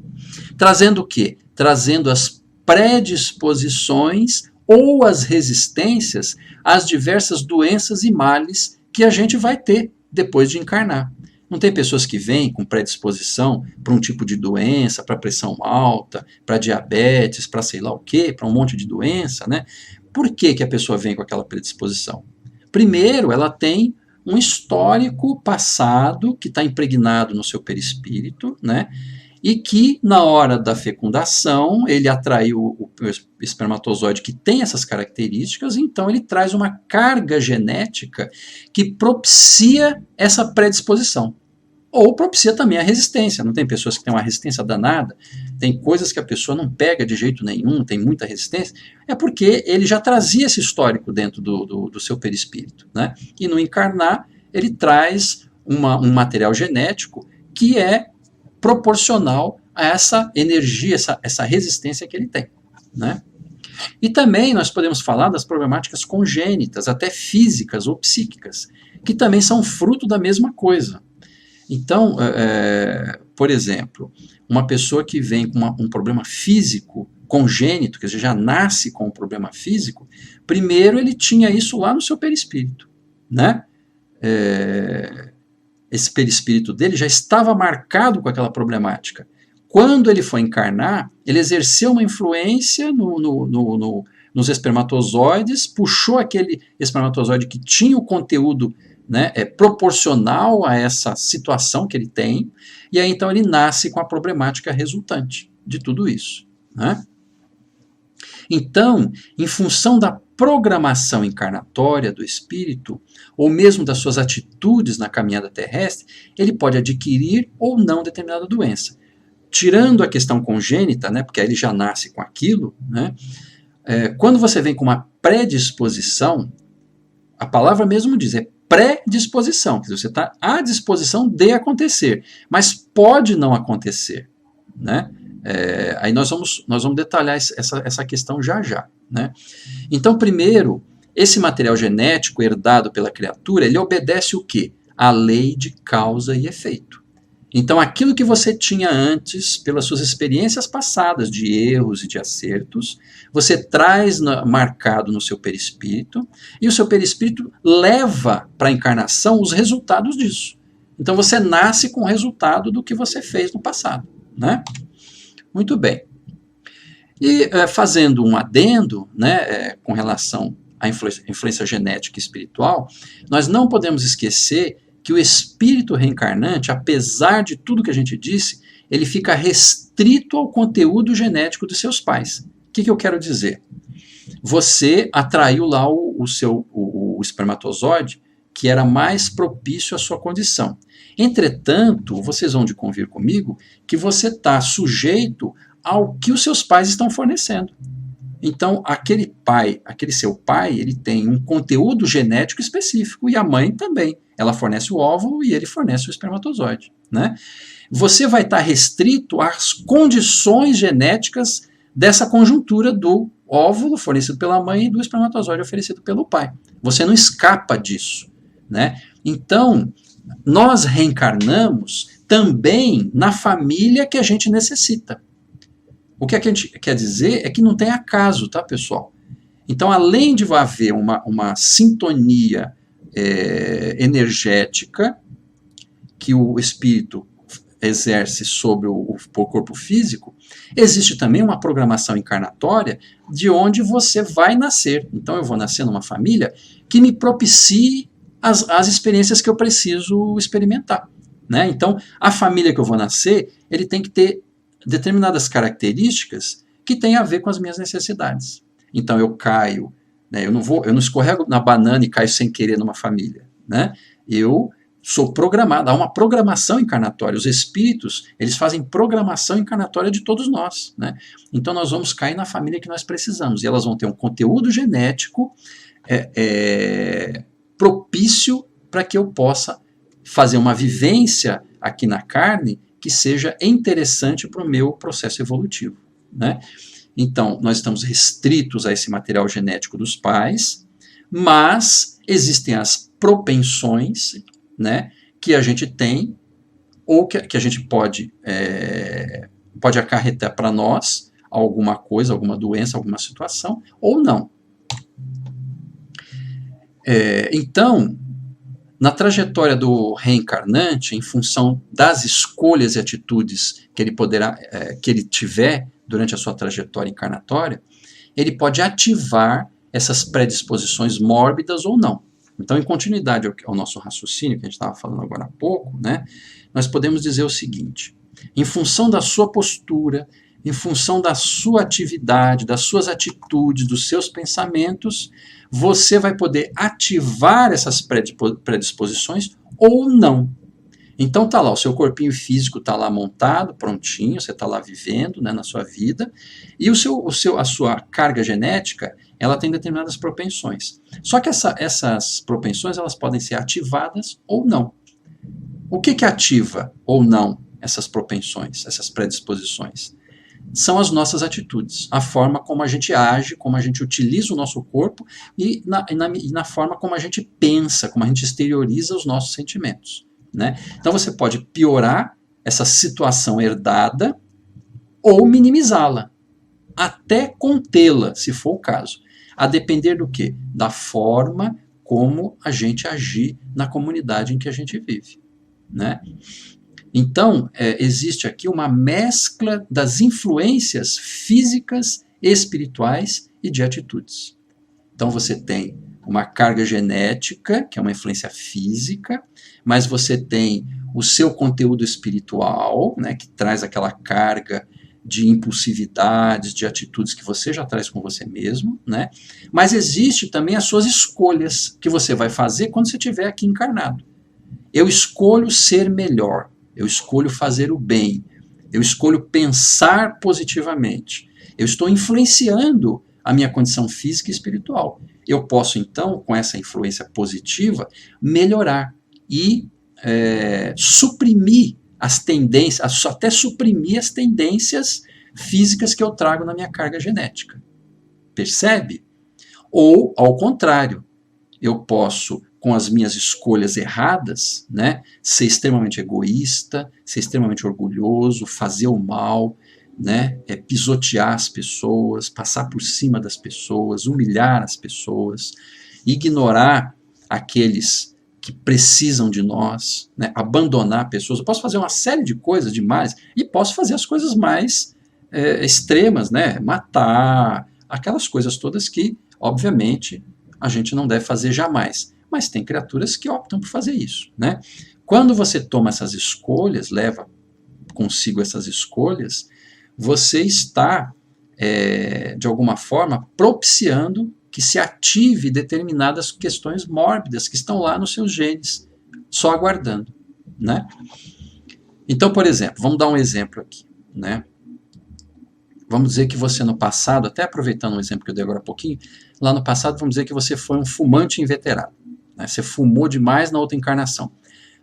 Trazendo o quê? Trazendo as predisposições ou as resistências às diversas doenças e males que a gente vai ter depois de encarnar. Não tem pessoas que vêm com predisposição para um tipo de doença, para pressão alta, para diabetes, para sei lá o quê, para um monte de doença, né? Por que que a pessoa vem com aquela predisposição? Primeiro, ela tem um histórico passado que está impregnado no seu perispírito, né? E que, na hora da fecundação, ele atraiu o espermatozoide que tem essas características, então ele traz uma carga genética que propicia essa predisposição. Ou propicia também a resistência. Não tem pessoas que têm uma resistência danada, tem coisas que a pessoa não pega de jeito nenhum, tem muita resistência, é porque ele já trazia esse histórico dentro do seu perispírito, né? E no encarnar, ele traz um material genético que é proporcional a essa energia, essa resistência que ele tem, né? E também nós podemos falar das problemáticas congênitas, até físicas ou psíquicas, que também são fruto da mesma coisa. Então, por exemplo, uma pessoa que vem com um problema físico congênito, quer dizer, já nasce com um problema físico, primeiro ele tinha isso lá no seu perispírito, né? Esse perispírito dele já estava marcado com aquela problemática. Quando ele foi encarnar, ele exerceu uma influência nos espermatozoides, puxou aquele espermatozoide que tinha o conteúdo, né, proporcional a essa situação que ele tem, e aí então ele nasce com a problemática resultante de tudo isso, né? Então, em função da programação encarnatória do espírito, ou mesmo das suas atitudes na caminhada terrestre, ele pode adquirir ou não determinada doença. Tirando a questão congênita, né, porque aí ele já nasce com aquilo, né, quando você vem com uma predisposição, a palavra mesmo diz, é predisposição, quer dizer, você está à disposição de acontecer, mas pode não acontecer, né? Aí nós vamos detalhar essa questão já, né? Então, primeiro, esse material genético herdado pela criatura, ele obedece o quê? A lei de causa e efeito. Então, aquilo que você tinha antes, pelas suas experiências passadas de erros e de acertos, você traz marcado no seu perispírito, e o seu perispírito leva para a encarnação os resultados disso. Então, você nasce com o resultado do que você fez no passado, né? Muito bem. E fazendo um adendo, né, com relação à influência genética e espiritual, nós não podemos esquecer que o espírito reencarnante, apesar de tudo que a gente disse, ele fica restrito ao conteúdo genético dos seus pais. O que eu quero dizer? Você atraiu lá o espermatozoide que era mais propício à sua condição. Entretanto, vocês vão de convir comigo que você está sujeito ao que os seus pais estão fornecendo. Então, aquele seu pai, ele tem um conteúdo genético específico, e a mãe também. Ela fornece o óvulo e ele fornece o espermatozoide, né? Você vai estar restrito às condições genéticas dessa conjuntura do óvulo fornecido pela mãe e do espermatozoide oferecido pelo pai. Você não escapa disso, né? Então, nós reencarnamos também na família que a gente necessita. O que a gente quer dizer é que não tem acaso, tá, pessoal? Então, além de haver uma sintonia energética que o espírito exerce sobre o corpo físico, existe também uma programação encarnatória de onde você vai nascer. Então eu vou nascer numa família que me propicie as experiências que eu preciso experimentar, né? Então a família que eu vou nascer, ele tem que ter determinadas características que têm a ver com as minhas necessidades. Então eu caio, né? Eu não escorrego na banana e caio sem querer numa família, né? Eu sou programado, há uma programação encarnatória. Os espíritos, eles fazem programação encarnatória de todos nós, né? Então nós vamos cair na família que nós precisamos, e elas vão ter um conteúdo genético propício para que eu possa fazer uma vivência aqui na carne que seja interessante para o meu processo evolutivo, né? Então, nós estamos restritos a esse material genético dos pais, mas existem as propensões, né, que a gente tem, ou que a gente pode acarretar para nós alguma coisa, alguma doença, alguma situação, ou não. Então, na trajetória do reencarnante, em função das escolhas e atitudes que ele tiver durante a sua trajetória encarnatória, ele pode ativar essas predisposições mórbidas ou não. Então, em continuidade ao nosso raciocínio, que a gente estava falando agora há pouco, né, nós podemos dizer o seguinte: em função da sua postura, em função da sua atividade, das suas atitudes, dos seus pensamentos, você vai poder ativar essas predisposições ou não. Então tá lá, o seu corpinho físico está lá montado, prontinho, você está lá vivendo, né, na sua vida, e a sua carga genética, ela tem determinadas propensões. Só que essas propensões, elas podem ser ativadas ou não. O que ativa ou não essas propensões, essas predisposições? São as nossas atitudes, a forma como a gente age, como a gente utiliza o nosso corpo e na forma como a gente pensa, como a gente exterioriza os nossos sentimentos, né? Então você pode piorar essa situação herdada ou minimizá-la, até contê-la, se for o caso. A depender do quê? Da forma como a gente agir na comunidade em que a gente vive, né? Então, existe aqui uma mescla das influências físicas, espirituais e de atitudes. Então você tem uma carga genética, que é uma influência física, mas você tem o seu conteúdo espiritual, né, que traz aquela carga de impulsividades, de atitudes que você já traz com você mesmo, né? Mas existe também as suas escolhas que você vai fazer quando você estiver aqui encarnado. Eu escolho ser melhor, eu escolho fazer o bem, eu escolho pensar positivamente, eu estou influenciando a minha condição física e espiritual. Eu posso, então, com essa influência positiva, melhorar e suprimir as tendências, até suprimir as tendências físicas que eu trago na minha carga genética. Percebe? Ou, ao contrário, eu posso, com as minhas escolhas erradas, né, ser extremamente egoísta, ser extremamente orgulhoso, fazer o mal, né, pisotear as pessoas, passar por cima das pessoas, humilhar as pessoas, ignorar aqueles que precisam de nós, né, abandonar pessoas. Eu posso fazer uma série de coisas demais e posso fazer as coisas mais extremas, né, matar, aquelas coisas todas que, obviamente, a gente não deve fazer jamais. Mas tem criaturas que optam por fazer isso, né? Quando você toma essas escolhas, leva consigo essas escolhas, você está, de alguma forma, propiciando que se ative determinadas questões mórbidas que estão lá nos seus genes, só aguardando, né? Então, por exemplo, vamos dar um exemplo aqui, né? Vamos dizer que você no passado, até aproveitando um exemplo que eu dei agora há pouquinho, lá no passado vamos dizer que você foi um fumante inveterado, né? Você fumou demais na outra encarnação.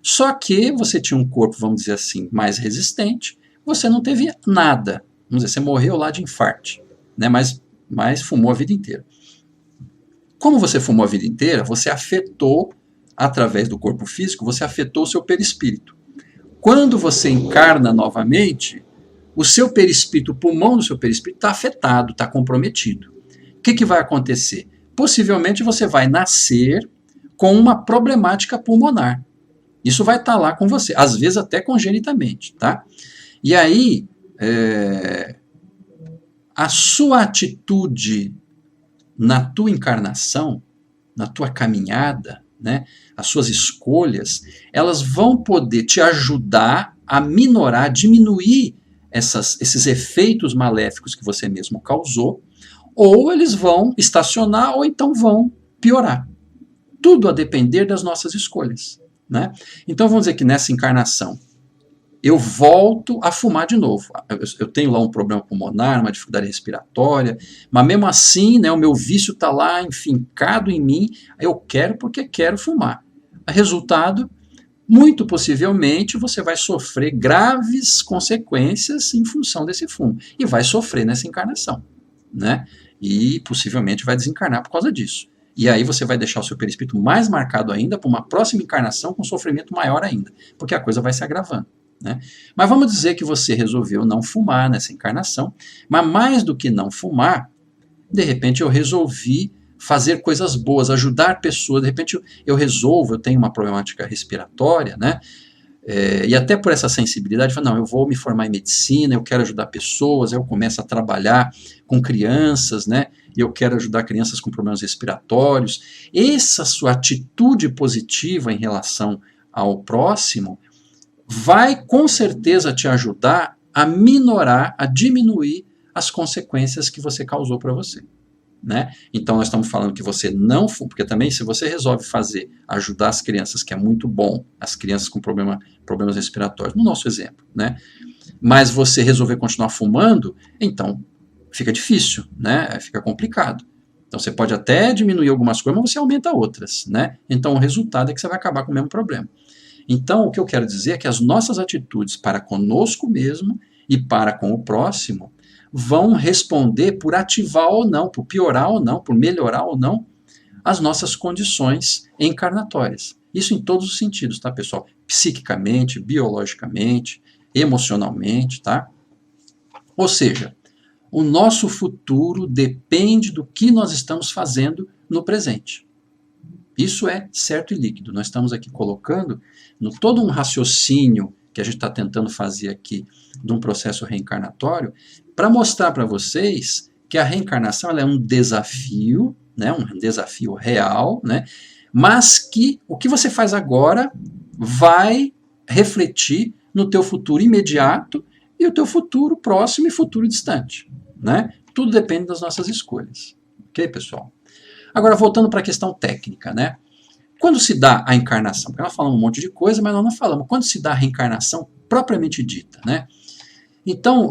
Só que você tinha um corpo, vamos dizer assim, mais resistente, você não teve nada. Vamos dizer, você morreu lá de infarte, né? Mas fumou a vida inteira. Como você fumou a vida inteira, você afetou, através do corpo físico, você afetou o seu perispírito. Quando você encarna novamente, o seu perispírito, o pulmão do seu perispírito está afetado, está comprometido. O que vai acontecer? Possivelmente você vai nascer com uma problemática pulmonar. Isso vai estar lá com você, às vezes até congenitamente, tá? E aí, a sua atitude na tua encarnação, na tua caminhada, né, as suas escolhas, elas vão poder te ajudar a minorar, diminuir esses efeitos maléficos que você mesmo causou, ou eles vão estacionar, ou então vão piorar. Tudo a depender das nossas escolhas, né? Então vamos dizer que nessa encarnação eu volto a fumar de novo. Eu tenho lá um problema pulmonar, uma dificuldade respiratória, mas mesmo assim, né, o meu vício está lá enfincado em mim, eu quero porque quero fumar. Resultado, muito possivelmente você vai sofrer graves consequências em função desse fumo, e vai sofrer nessa encarnação, né? E possivelmente vai desencarnar por causa disso. E aí você vai deixar o seu perispírito mais marcado ainda para uma próxima encarnação com sofrimento maior ainda, porque a coisa vai se agravando, né? Mas vamos dizer que você resolveu não fumar nessa encarnação, mas mais do que não fumar, de repente eu resolvi fazer coisas boas, ajudar pessoas, de repente eu tenho uma problemática respiratória, né? E até por essa sensibilidade, não, eu vou me formar em medicina, eu quero ajudar pessoas, eu começo a trabalhar com crianças, né? E eu quero ajudar crianças com problemas respiratórios. Essa sua atitude positiva em relação ao próximo vai com certeza te ajudar a minorar, a diminuir as consequências que você causou para você, né? Então nós estamos falando que você não, porque também se você resolve ajudar as crianças, que é muito bom, as crianças com problemas respiratórios, no nosso exemplo, né? Mas você resolver continuar fumando, então fica difícil, né? Fica complicado. Então você pode até diminuir algumas coisas, mas você aumenta outras, né? Então o resultado é que você vai acabar com o mesmo problema. Então o que eu quero dizer é que as nossas atitudes para conosco mesmo e para com o próximo vão responder por ativar ou não, por piorar ou não, por melhorar ou não as nossas condições encarnatórias. Isso em todos os sentidos, tá, pessoal? Psiquicamente, biologicamente, emocionalmente, tá? Ou seja, o nosso futuro depende do que nós estamos fazendo no presente. Isso é certo e líquido. Nós estamos aqui colocando no todo um raciocínio que a gente está tentando fazer aqui de um processo reencarnatório, para mostrar para vocês que a reencarnação ela é um desafio, né, um desafio real, né, mas que o que você faz agora vai refletir no teu futuro imediato e o teu futuro próximo e futuro distante, né? Tudo depende das nossas escolhas. Ok, pessoal? Agora, voltando para a questão técnica, né? Quando se dá a encarnação? Porque nós falamos um monte de coisa, mas nós não falamos. Quando se dá a reencarnação propriamente dita, né? Então,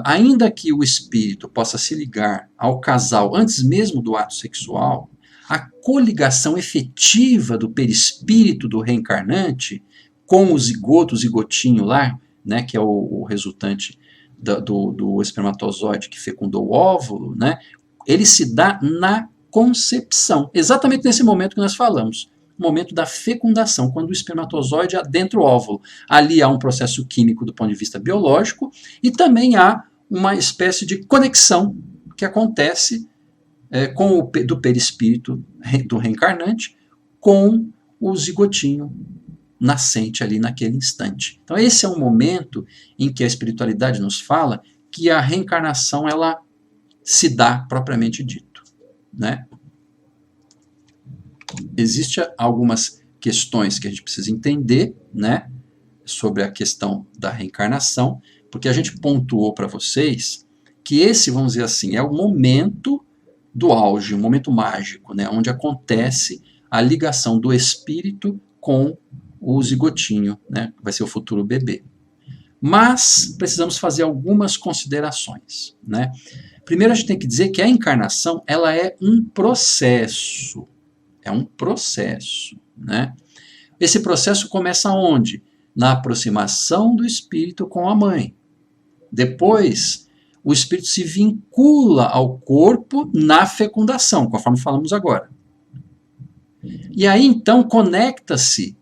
ainda que o espírito possa se ligar ao casal antes mesmo do ato sexual, a coligação efetiva do perispírito do reencarnante com o zigoto, o zigotinho lá, né, que é o resultante do espermatozoide que fecundou o óvulo, né, ele se dá na concepção, exatamente nesse momento que nós falamos, o momento da fecundação, quando o espermatozoide adentra o óvulo. Ali há um processo químico do ponto de vista biológico e também há uma espécie de conexão que acontece do perispírito do reencarnante com o zigotinho nascente ali naquele instante. Então esse é um momento em que a espiritualidade nos fala que a reencarnação ela se dá propriamente dito, né? Existem algumas questões que a gente precisa entender, né, sobre a questão da reencarnação, porque a gente pontuou para vocês que esse, vamos dizer assim, é o momento do auge, um momento mágico, né, onde acontece a ligação do espírito com o zigotinho, né, que vai ser o futuro bebê. Mas precisamos fazer algumas considerações, né? Primeiro a gente tem que dizer que a encarnação ela é um processo. É um processo, né? Esse processo começa onde? Na aproximação do espírito com a mãe. Depois, o espírito se vincula ao corpo na fecundação, conforme falamos agora. E aí, então, conecta-se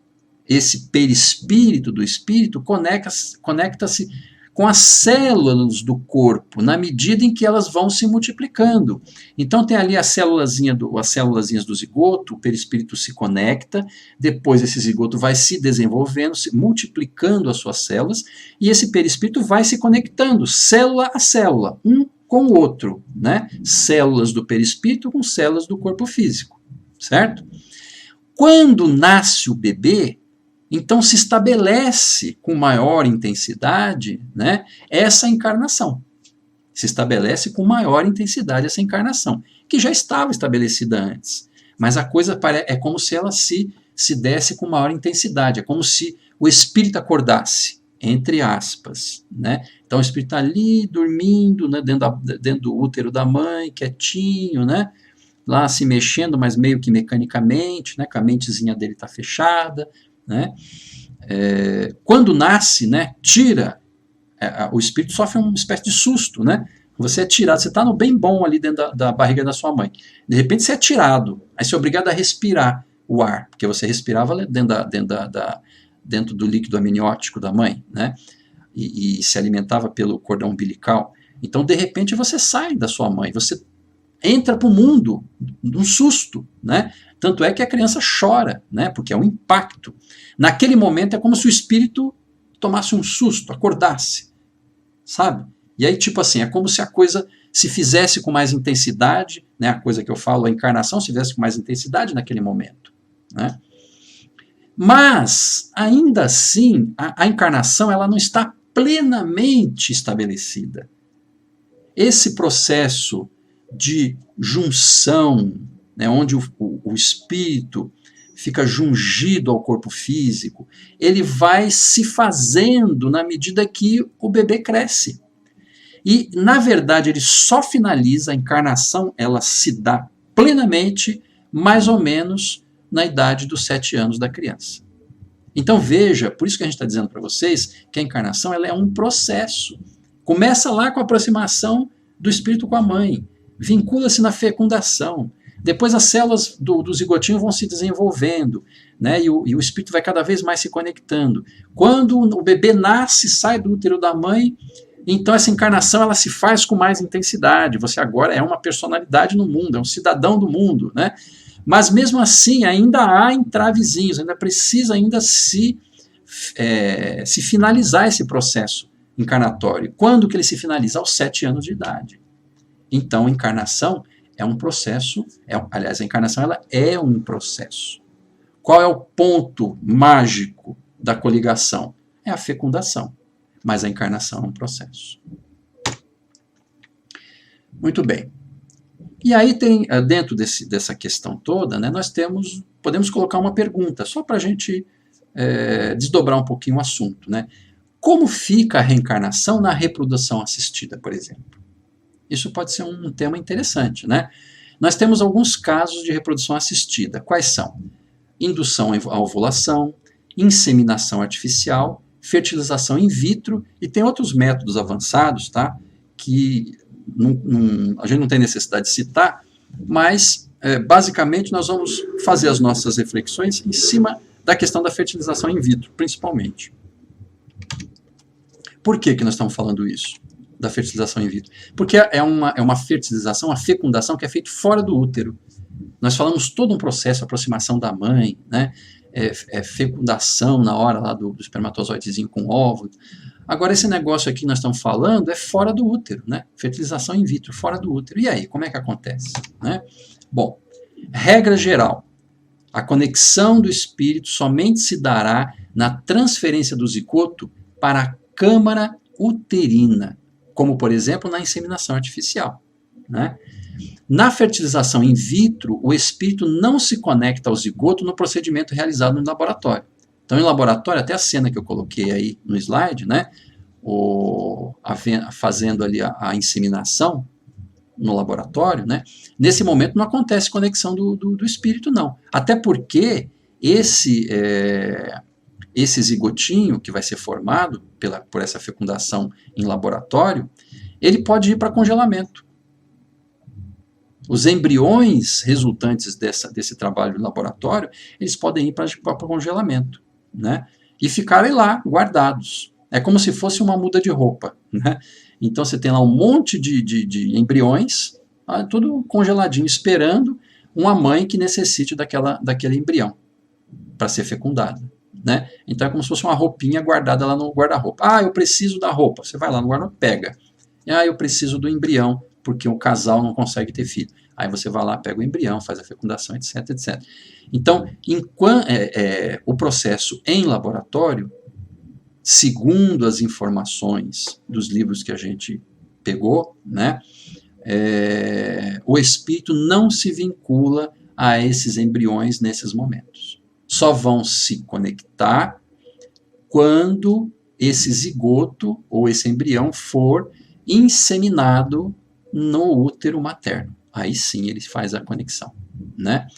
esse perispírito do espírito, conecta-se com as células do corpo, na medida em que elas vão se multiplicando. Então tem ali as célulazinhas do zigoto, o perispírito se conecta, depois esse zigoto vai se desenvolvendo, se multiplicando as suas células, e esse perispírito vai se conectando, célula a célula, um com o outro, né? Células do perispírito com células do corpo físico, certo? Quando nasce o bebê, então se estabelece com maior intensidade, né, essa encarnação. Se estabelece com maior intensidade essa encarnação, que já estava estabelecida antes. Mas a coisa é como se ela se desse com maior intensidade, é como se o espírito acordasse, entre aspas. Né? Então o espírito está ali dormindo, né, dentro do útero da mãe, quietinho, né, lá se mexendo, mas meio que mecanicamente, né, com a mentezinha dele está fechada. Né? Quando nasce, né, o espírito sofre uma espécie de susto, né? Você é tirado, você está no bem bom ali dentro da barriga da sua mãe. De repente você é tirado, aí você é obrigado a respirar o ar, porque você respirava dentro do líquido amniótico da mãe, né? E se alimentava pelo cordão umbilical. Então, de repente, você sai da sua mãe, você entra para o mundo num susto, né? Tanto é que a criança chora, né? Porque é um impacto. Naquele momento é como se o espírito tomasse um susto, acordasse, sabe? E aí, tipo assim, é como se a coisa se fizesse com mais intensidade, né? A coisa que eu falo, a encarnação se fizesse com mais intensidade naquele momento, né? Mas, ainda assim, a encarnação ela não está plenamente estabelecida. Esse processo de junção, né, onde o espírito fica jungido ao corpo físico, ele vai se fazendo na medida que o bebê cresce. E, na verdade, ele só finaliza, a encarnação, ela se dá plenamente, mais ou menos, na idade dos 7 anos da criança. Então, veja, por isso que a gente está dizendo para vocês que a encarnação ela é um processo. Começa lá com a aproximação do espírito com a mãe, vincula-se na fecundação. Depois as células do zigotinho vão se desenvolvendo, né, e o espírito vai cada vez mais se conectando. Quando o bebê nasce, sai do útero da mãe, então essa encarnação ela se faz com mais intensidade. Você agora é uma personalidade no mundo, é um cidadão do mundo, né? Mas mesmo assim ainda há entravezinhos, ainda precisa se finalizar esse processo encarnatório. Quando que ele se finaliza? Aos 7 anos de idade. Então a encarnação é um processo, aliás, a encarnação ela é um processo. Qual é o ponto mágico da coligação? É a fecundação, mas a encarnação é um processo. Muito bem. E aí tem, dentro dessa questão toda, né, podemos colocar uma pergunta, só para a gente desdobrar um pouquinho o assunto. Né? Como fica a reencarnação na reprodução assistida, por exemplo? Isso pode ser um tema interessante, né? Nós temos alguns casos de reprodução assistida. Quais são? Indução à ovulação, inseminação artificial, fertilização in vitro, e tem outros métodos avançados, tá? Que a gente não tem necessidade de citar, mas basicamente nós vamos fazer as nossas reflexões em cima da questão da fertilização in vitro, principalmente. Por que nós estamos falando isso? Da fertilização in vitro. Porque é uma fertilização, uma fecundação que é feita fora do útero. Nós falamos todo um processo, aproximação da mãe, né? Fecundação na hora lá do espermatozoidezinho com óvulo. Agora, esse negócio aqui que nós estamos falando é fora do útero, né? Fertilização in vitro, fora do útero. E aí, como é que acontece? Né? Bom, regra geral, a conexão do espírito somente se dará na transferência do zigoto para a câmara uterina, como, por exemplo, na inseminação artificial. Né? Na fertilização in vitro, o espírito não se conecta ao zigoto no procedimento realizado no laboratório. Então, em laboratório, até a cena que eu coloquei aí no slide, né, fazendo ali a inseminação no laboratório, né, nesse momento não acontece conexão do espírito, não. Até porque esse zigotinho que vai ser formado por essa fecundação em laboratório, ele pode ir para congelamento. Os embriões resultantes desse trabalho de laboratório, eles podem ir para congelamento, né? E ficarem lá, guardados. É como se fosse uma muda de roupa, né? Então você tem lá um monte de embriões, tudo congeladinho, esperando uma mãe que necessite daquele embrião para ser fecundada, né? Então é como se fosse uma roupinha guardada lá no guarda-roupa. Ah, eu preciso da roupa. Você vai lá no guarda-roupa, pega. Ah, eu preciso do embrião, porque o casal não consegue ter filho. Aí você vai lá, pega o embrião, faz a fecundação, etc, etc. Então, o processo em laboratório, segundo as informações dos livros que a gente pegou, né, o espírito não se vincula a esses embriões nesses momentos. Só vão se conectar quando esse zigoto ou esse embrião for inseminado no útero materno. Aí sim ele faz a conexão, né?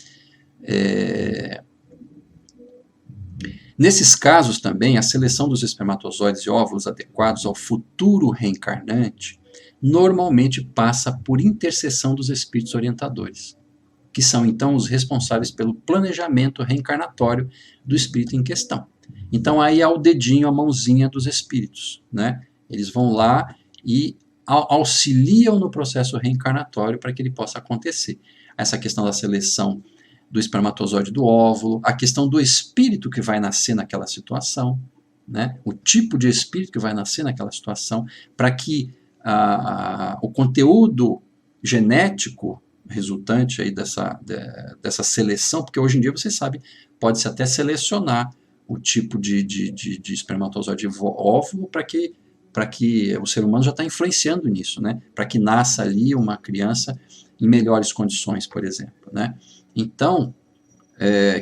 Nesses casos também, a seleção dos espermatozoides e óvulos adequados ao futuro reencarnante normalmente passa por intercessão dos espíritos orientadores, que são então os responsáveis pelo planejamento reencarnatório do espírito em questão. Então aí há o dedinho, a mãozinha dos espíritos, né? Eles vão lá e auxiliam no processo reencarnatório para que ele possa acontecer. Essa questão da seleção do espermatozoide do óvulo, a questão do espírito que vai nascer naquela situação, né? O tipo de espírito que vai nascer naquela situação, para que o conteúdo genético resultante aí dessa seleção, porque hoje em dia você sabe, pode-se até selecionar o tipo de espermatozoide óvulo para que o ser humano já está influenciando nisso, né? Para que nasça ali uma criança em melhores condições, por exemplo, né? Então,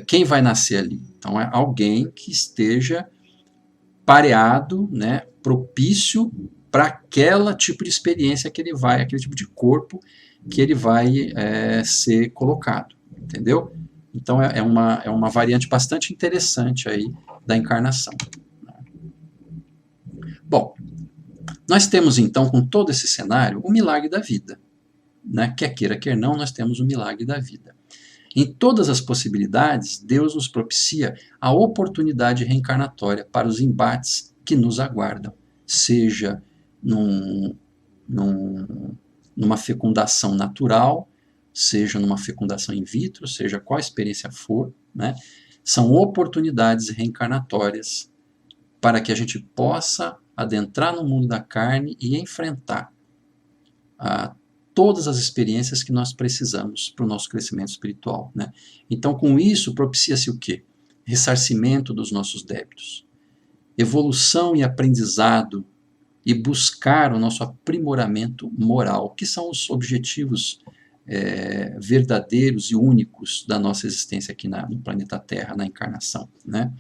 quem vai nascer ali? Então, é alguém que esteja pareado, né, propício para aquele tipo de experiência que ele vai, aquele tipo de corpo que ele vai ser colocado, entendeu? Então, é uma variante bastante interessante aí da encarnação. Bom, nós temos então, com todo esse cenário, o milagre da vida, né? Quer queira, quer não, nós temos o milagre da vida. Em todas as possibilidades, Deus nos propicia a oportunidade reencarnatória para os embates que nos aguardam, seja numa fecundação natural, seja numa fecundação in vitro, seja qual experiência for, né? São oportunidades reencarnatórias para que a gente possa adentrar no mundo da carne e enfrentar todas as experiências que nós precisamos para o nosso crescimento espiritual, né? Então, com isso, propicia-se o quê? Ressarcimento dos nossos débitos, evolução e aprendizado, e buscar o nosso aprimoramento moral, que são os objetivos verdadeiros e únicos da nossa existência aqui no planeta Terra, na encarnação, né?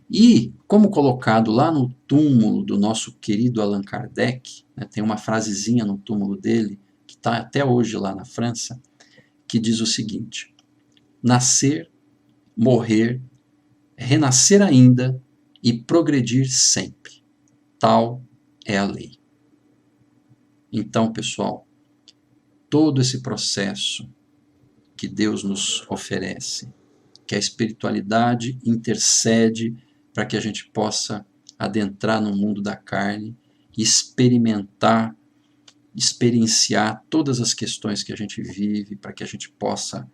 E, como colocado lá no túmulo do nosso querido Allan Kardec, né, tem uma frasezinha no túmulo dele, que está até hoje lá na França, que diz o seguinte: nascer, morrer, renascer ainda e progredir sempre. Tal é a lei. Então, pessoal, todo esse processo que Deus nos oferece, que a espiritualidade intercede para que a gente possa adentrar no mundo da carne e experienciar todas as questões que a gente vive, para que a gente possa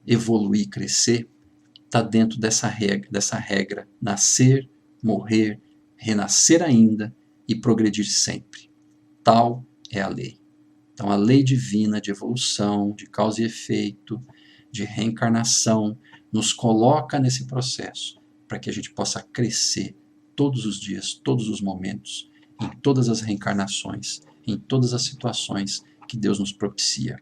evoluir, crescer, está dentro dessa regra, nascer, morrer, renascer ainda e progredir sempre. Tal é a lei. Então, a lei divina de evolução, de causa e efeito, de reencarnação, nos coloca nesse processo para que a gente possa crescer todos os dias, todos os momentos, em todas as reencarnações, em todas as situações que Deus nos propicia.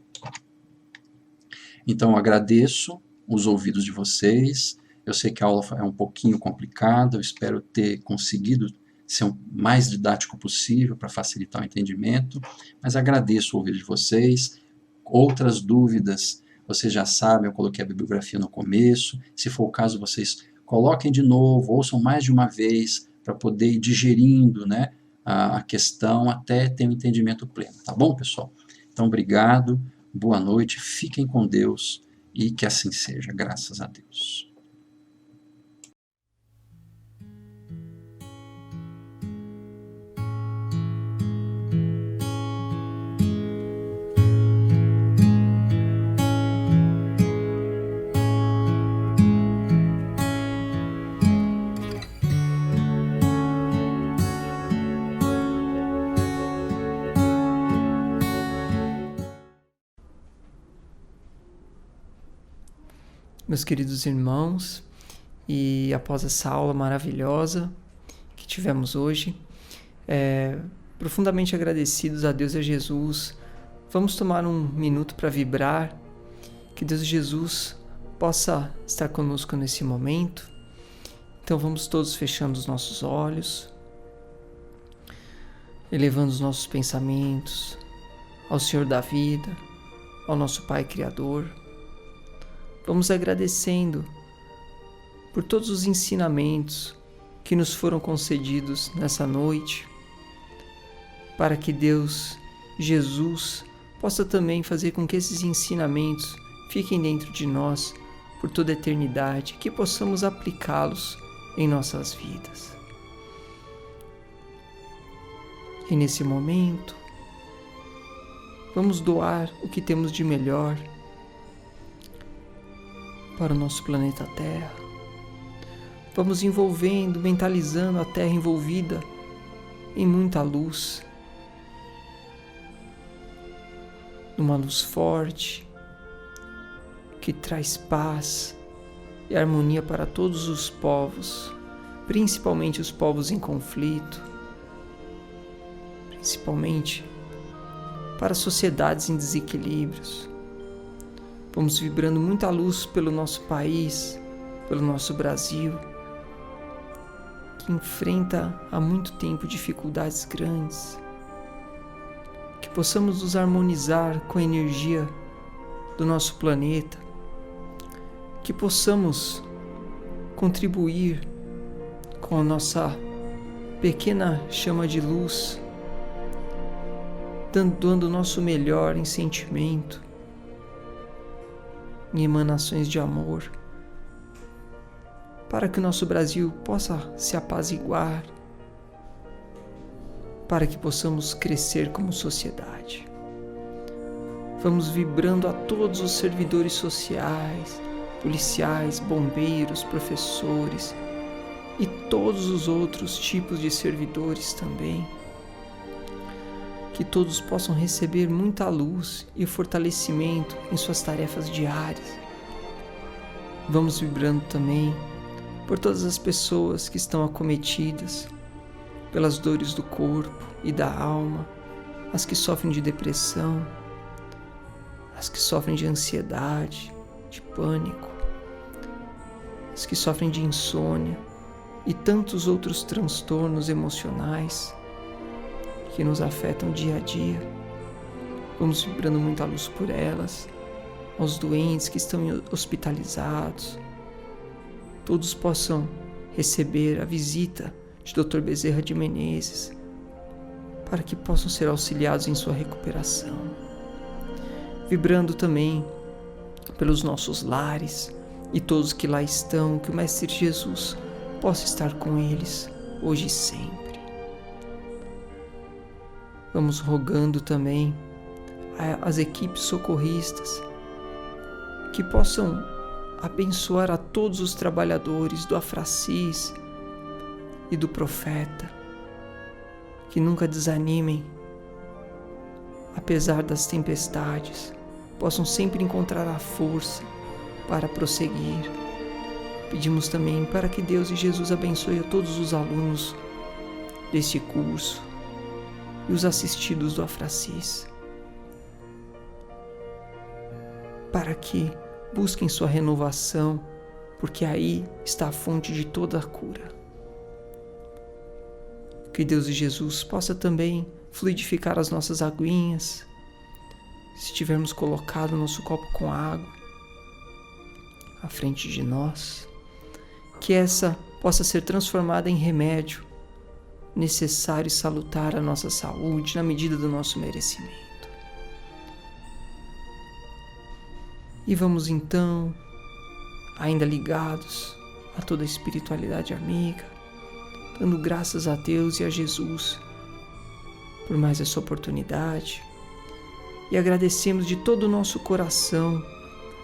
Então, eu agradeço os ouvidos de vocês. Eu sei que a aula é um pouquinho complicada, eu espero ter conseguido ser o mais didático possível para facilitar o entendimento, mas agradeço o ouvido de vocês. Outras dúvidas, vocês já sabem, eu coloquei a bibliografia no começo. Se for o caso, vocês coloquem de novo, ouçam mais de uma vez, para poder ir digerindo, né, a questão até ter um entendimento pleno. Tá bom, pessoal? Então, obrigado, boa noite, fiquem com Deus e que assim seja, graças a Deus. meus queridos irmãos, e após essa aula maravilhosa que tivemos hoje, profundamente agradecidos a Deus e a Jesus, vamos tomar um minuto para vibrar, que Deus e Jesus possa estar conosco nesse momento. Então vamos todos fechando os nossos olhos, elevando os nossos pensamentos ao Senhor da vida, ao nosso Pai Criador. Vamos agradecendo por todos os ensinamentos que nos foram concedidos nessa noite, para que Deus, Jesus, possa também fazer com que esses ensinamentos fiquem dentro de nós por toda a eternidade, que possamos aplicá-los em nossas vidas. E nesse momento, vamos doar o que temos de melhor para o nosso planeta Terra. Vamos envolvendo, mentalizando a Terra envolvida em muita luz, numa luz forte, que traz paz e harmonia para todos os povos, principalmente os povos em conflito, principalmente para sociedades em desequilíbrios. Vamos vibrando muita luz pelo nosso país, pelo nosso Brasil, que enfrenta há muito tempo dificuldades grandes. Que possamos nos harmonizar com a energia do nosso planeta, que possamos contribuir com a nossa pequena chama de luz, dando o nosso melhor em sentimento, em emanações de amor, para que o nosso Brasil possa se apaziguar, para que possamos crescer como sociedade. Vamos vibrando a todos os servidores sociais, policiais, bombeiros, professores e todos os outros tipos de servidores também. Que todos possam receber muita luz e fortalecimento em suas tarefas diárias. Vamos vibrando também por todas as pessoas que estão acometidas pelas dores do corpo e da alma, as que sofrem de depressão, as que sofrem de ansiedade, de pânico, as que sofrem de insônia e tantos outros transtornos emocionais que nos afetam dia a dia. Vamos vibrando muita luz por elas, aos doentes que estão hospitalizados. Todos possam receber a visita de Dr. Bezerra de Menezes, para que possam ser auxiliados em sua recuperação. Vibrando também pelos nossos lares e todos que lá estão, que o Mestre Jesus possa estar com eles hoje e sempre. Vamos rogando também às equipes socorristas que possam abençoar a todos os trabalhadores do Afracis e do Profeta, que nunca desanimem, apesar das tempestades, possam sempre encontrar a força para prosseguir. Pedimos também para que Deus e Jesus abençoe a todos os alunos deste curso e os assistidos do Afracis, para que busquem sua renovação, porque aí está a fonte de toda a cura. Que Deus e Jesus possa também fluidificar as nossas aguinhas, se tivermos colocado nosso copo com água à frente de nós, que essa possa ser transformada em remédio necessário e salutar à nossa saúde na medida do nosso merecimento. E vamos então, ainda ligados a toda a espiritualidade amiga, dando graças a Deus e a Jesus por mais essa oportunidade, e agradecemos de todo o nosso coração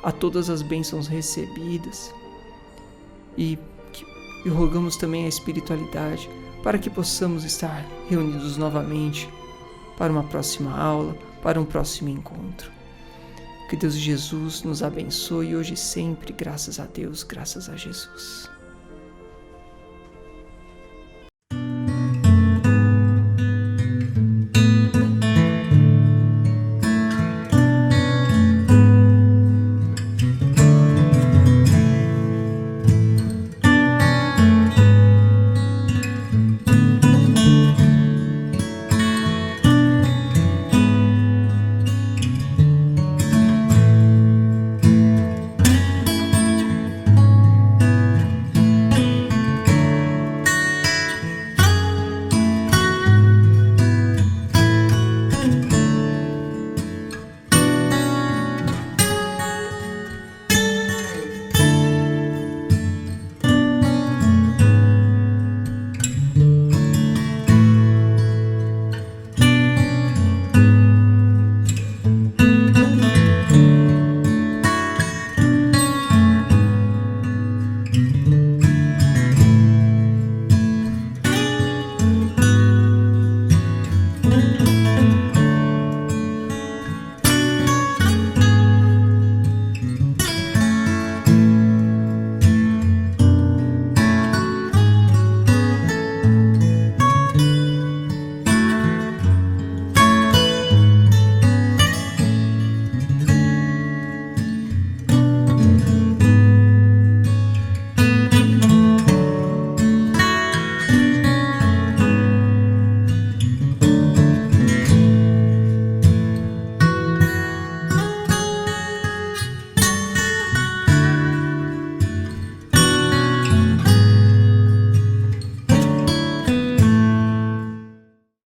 a todas as bênçãos recebidas, e rogamos também a espiritualidade para que possamos estar reunidos novamente para uma próxima aula, para um próximo encontro. Que Que Deus Jesus nos abençoe hoje e sempre, graças a Deus, graças a Jesus.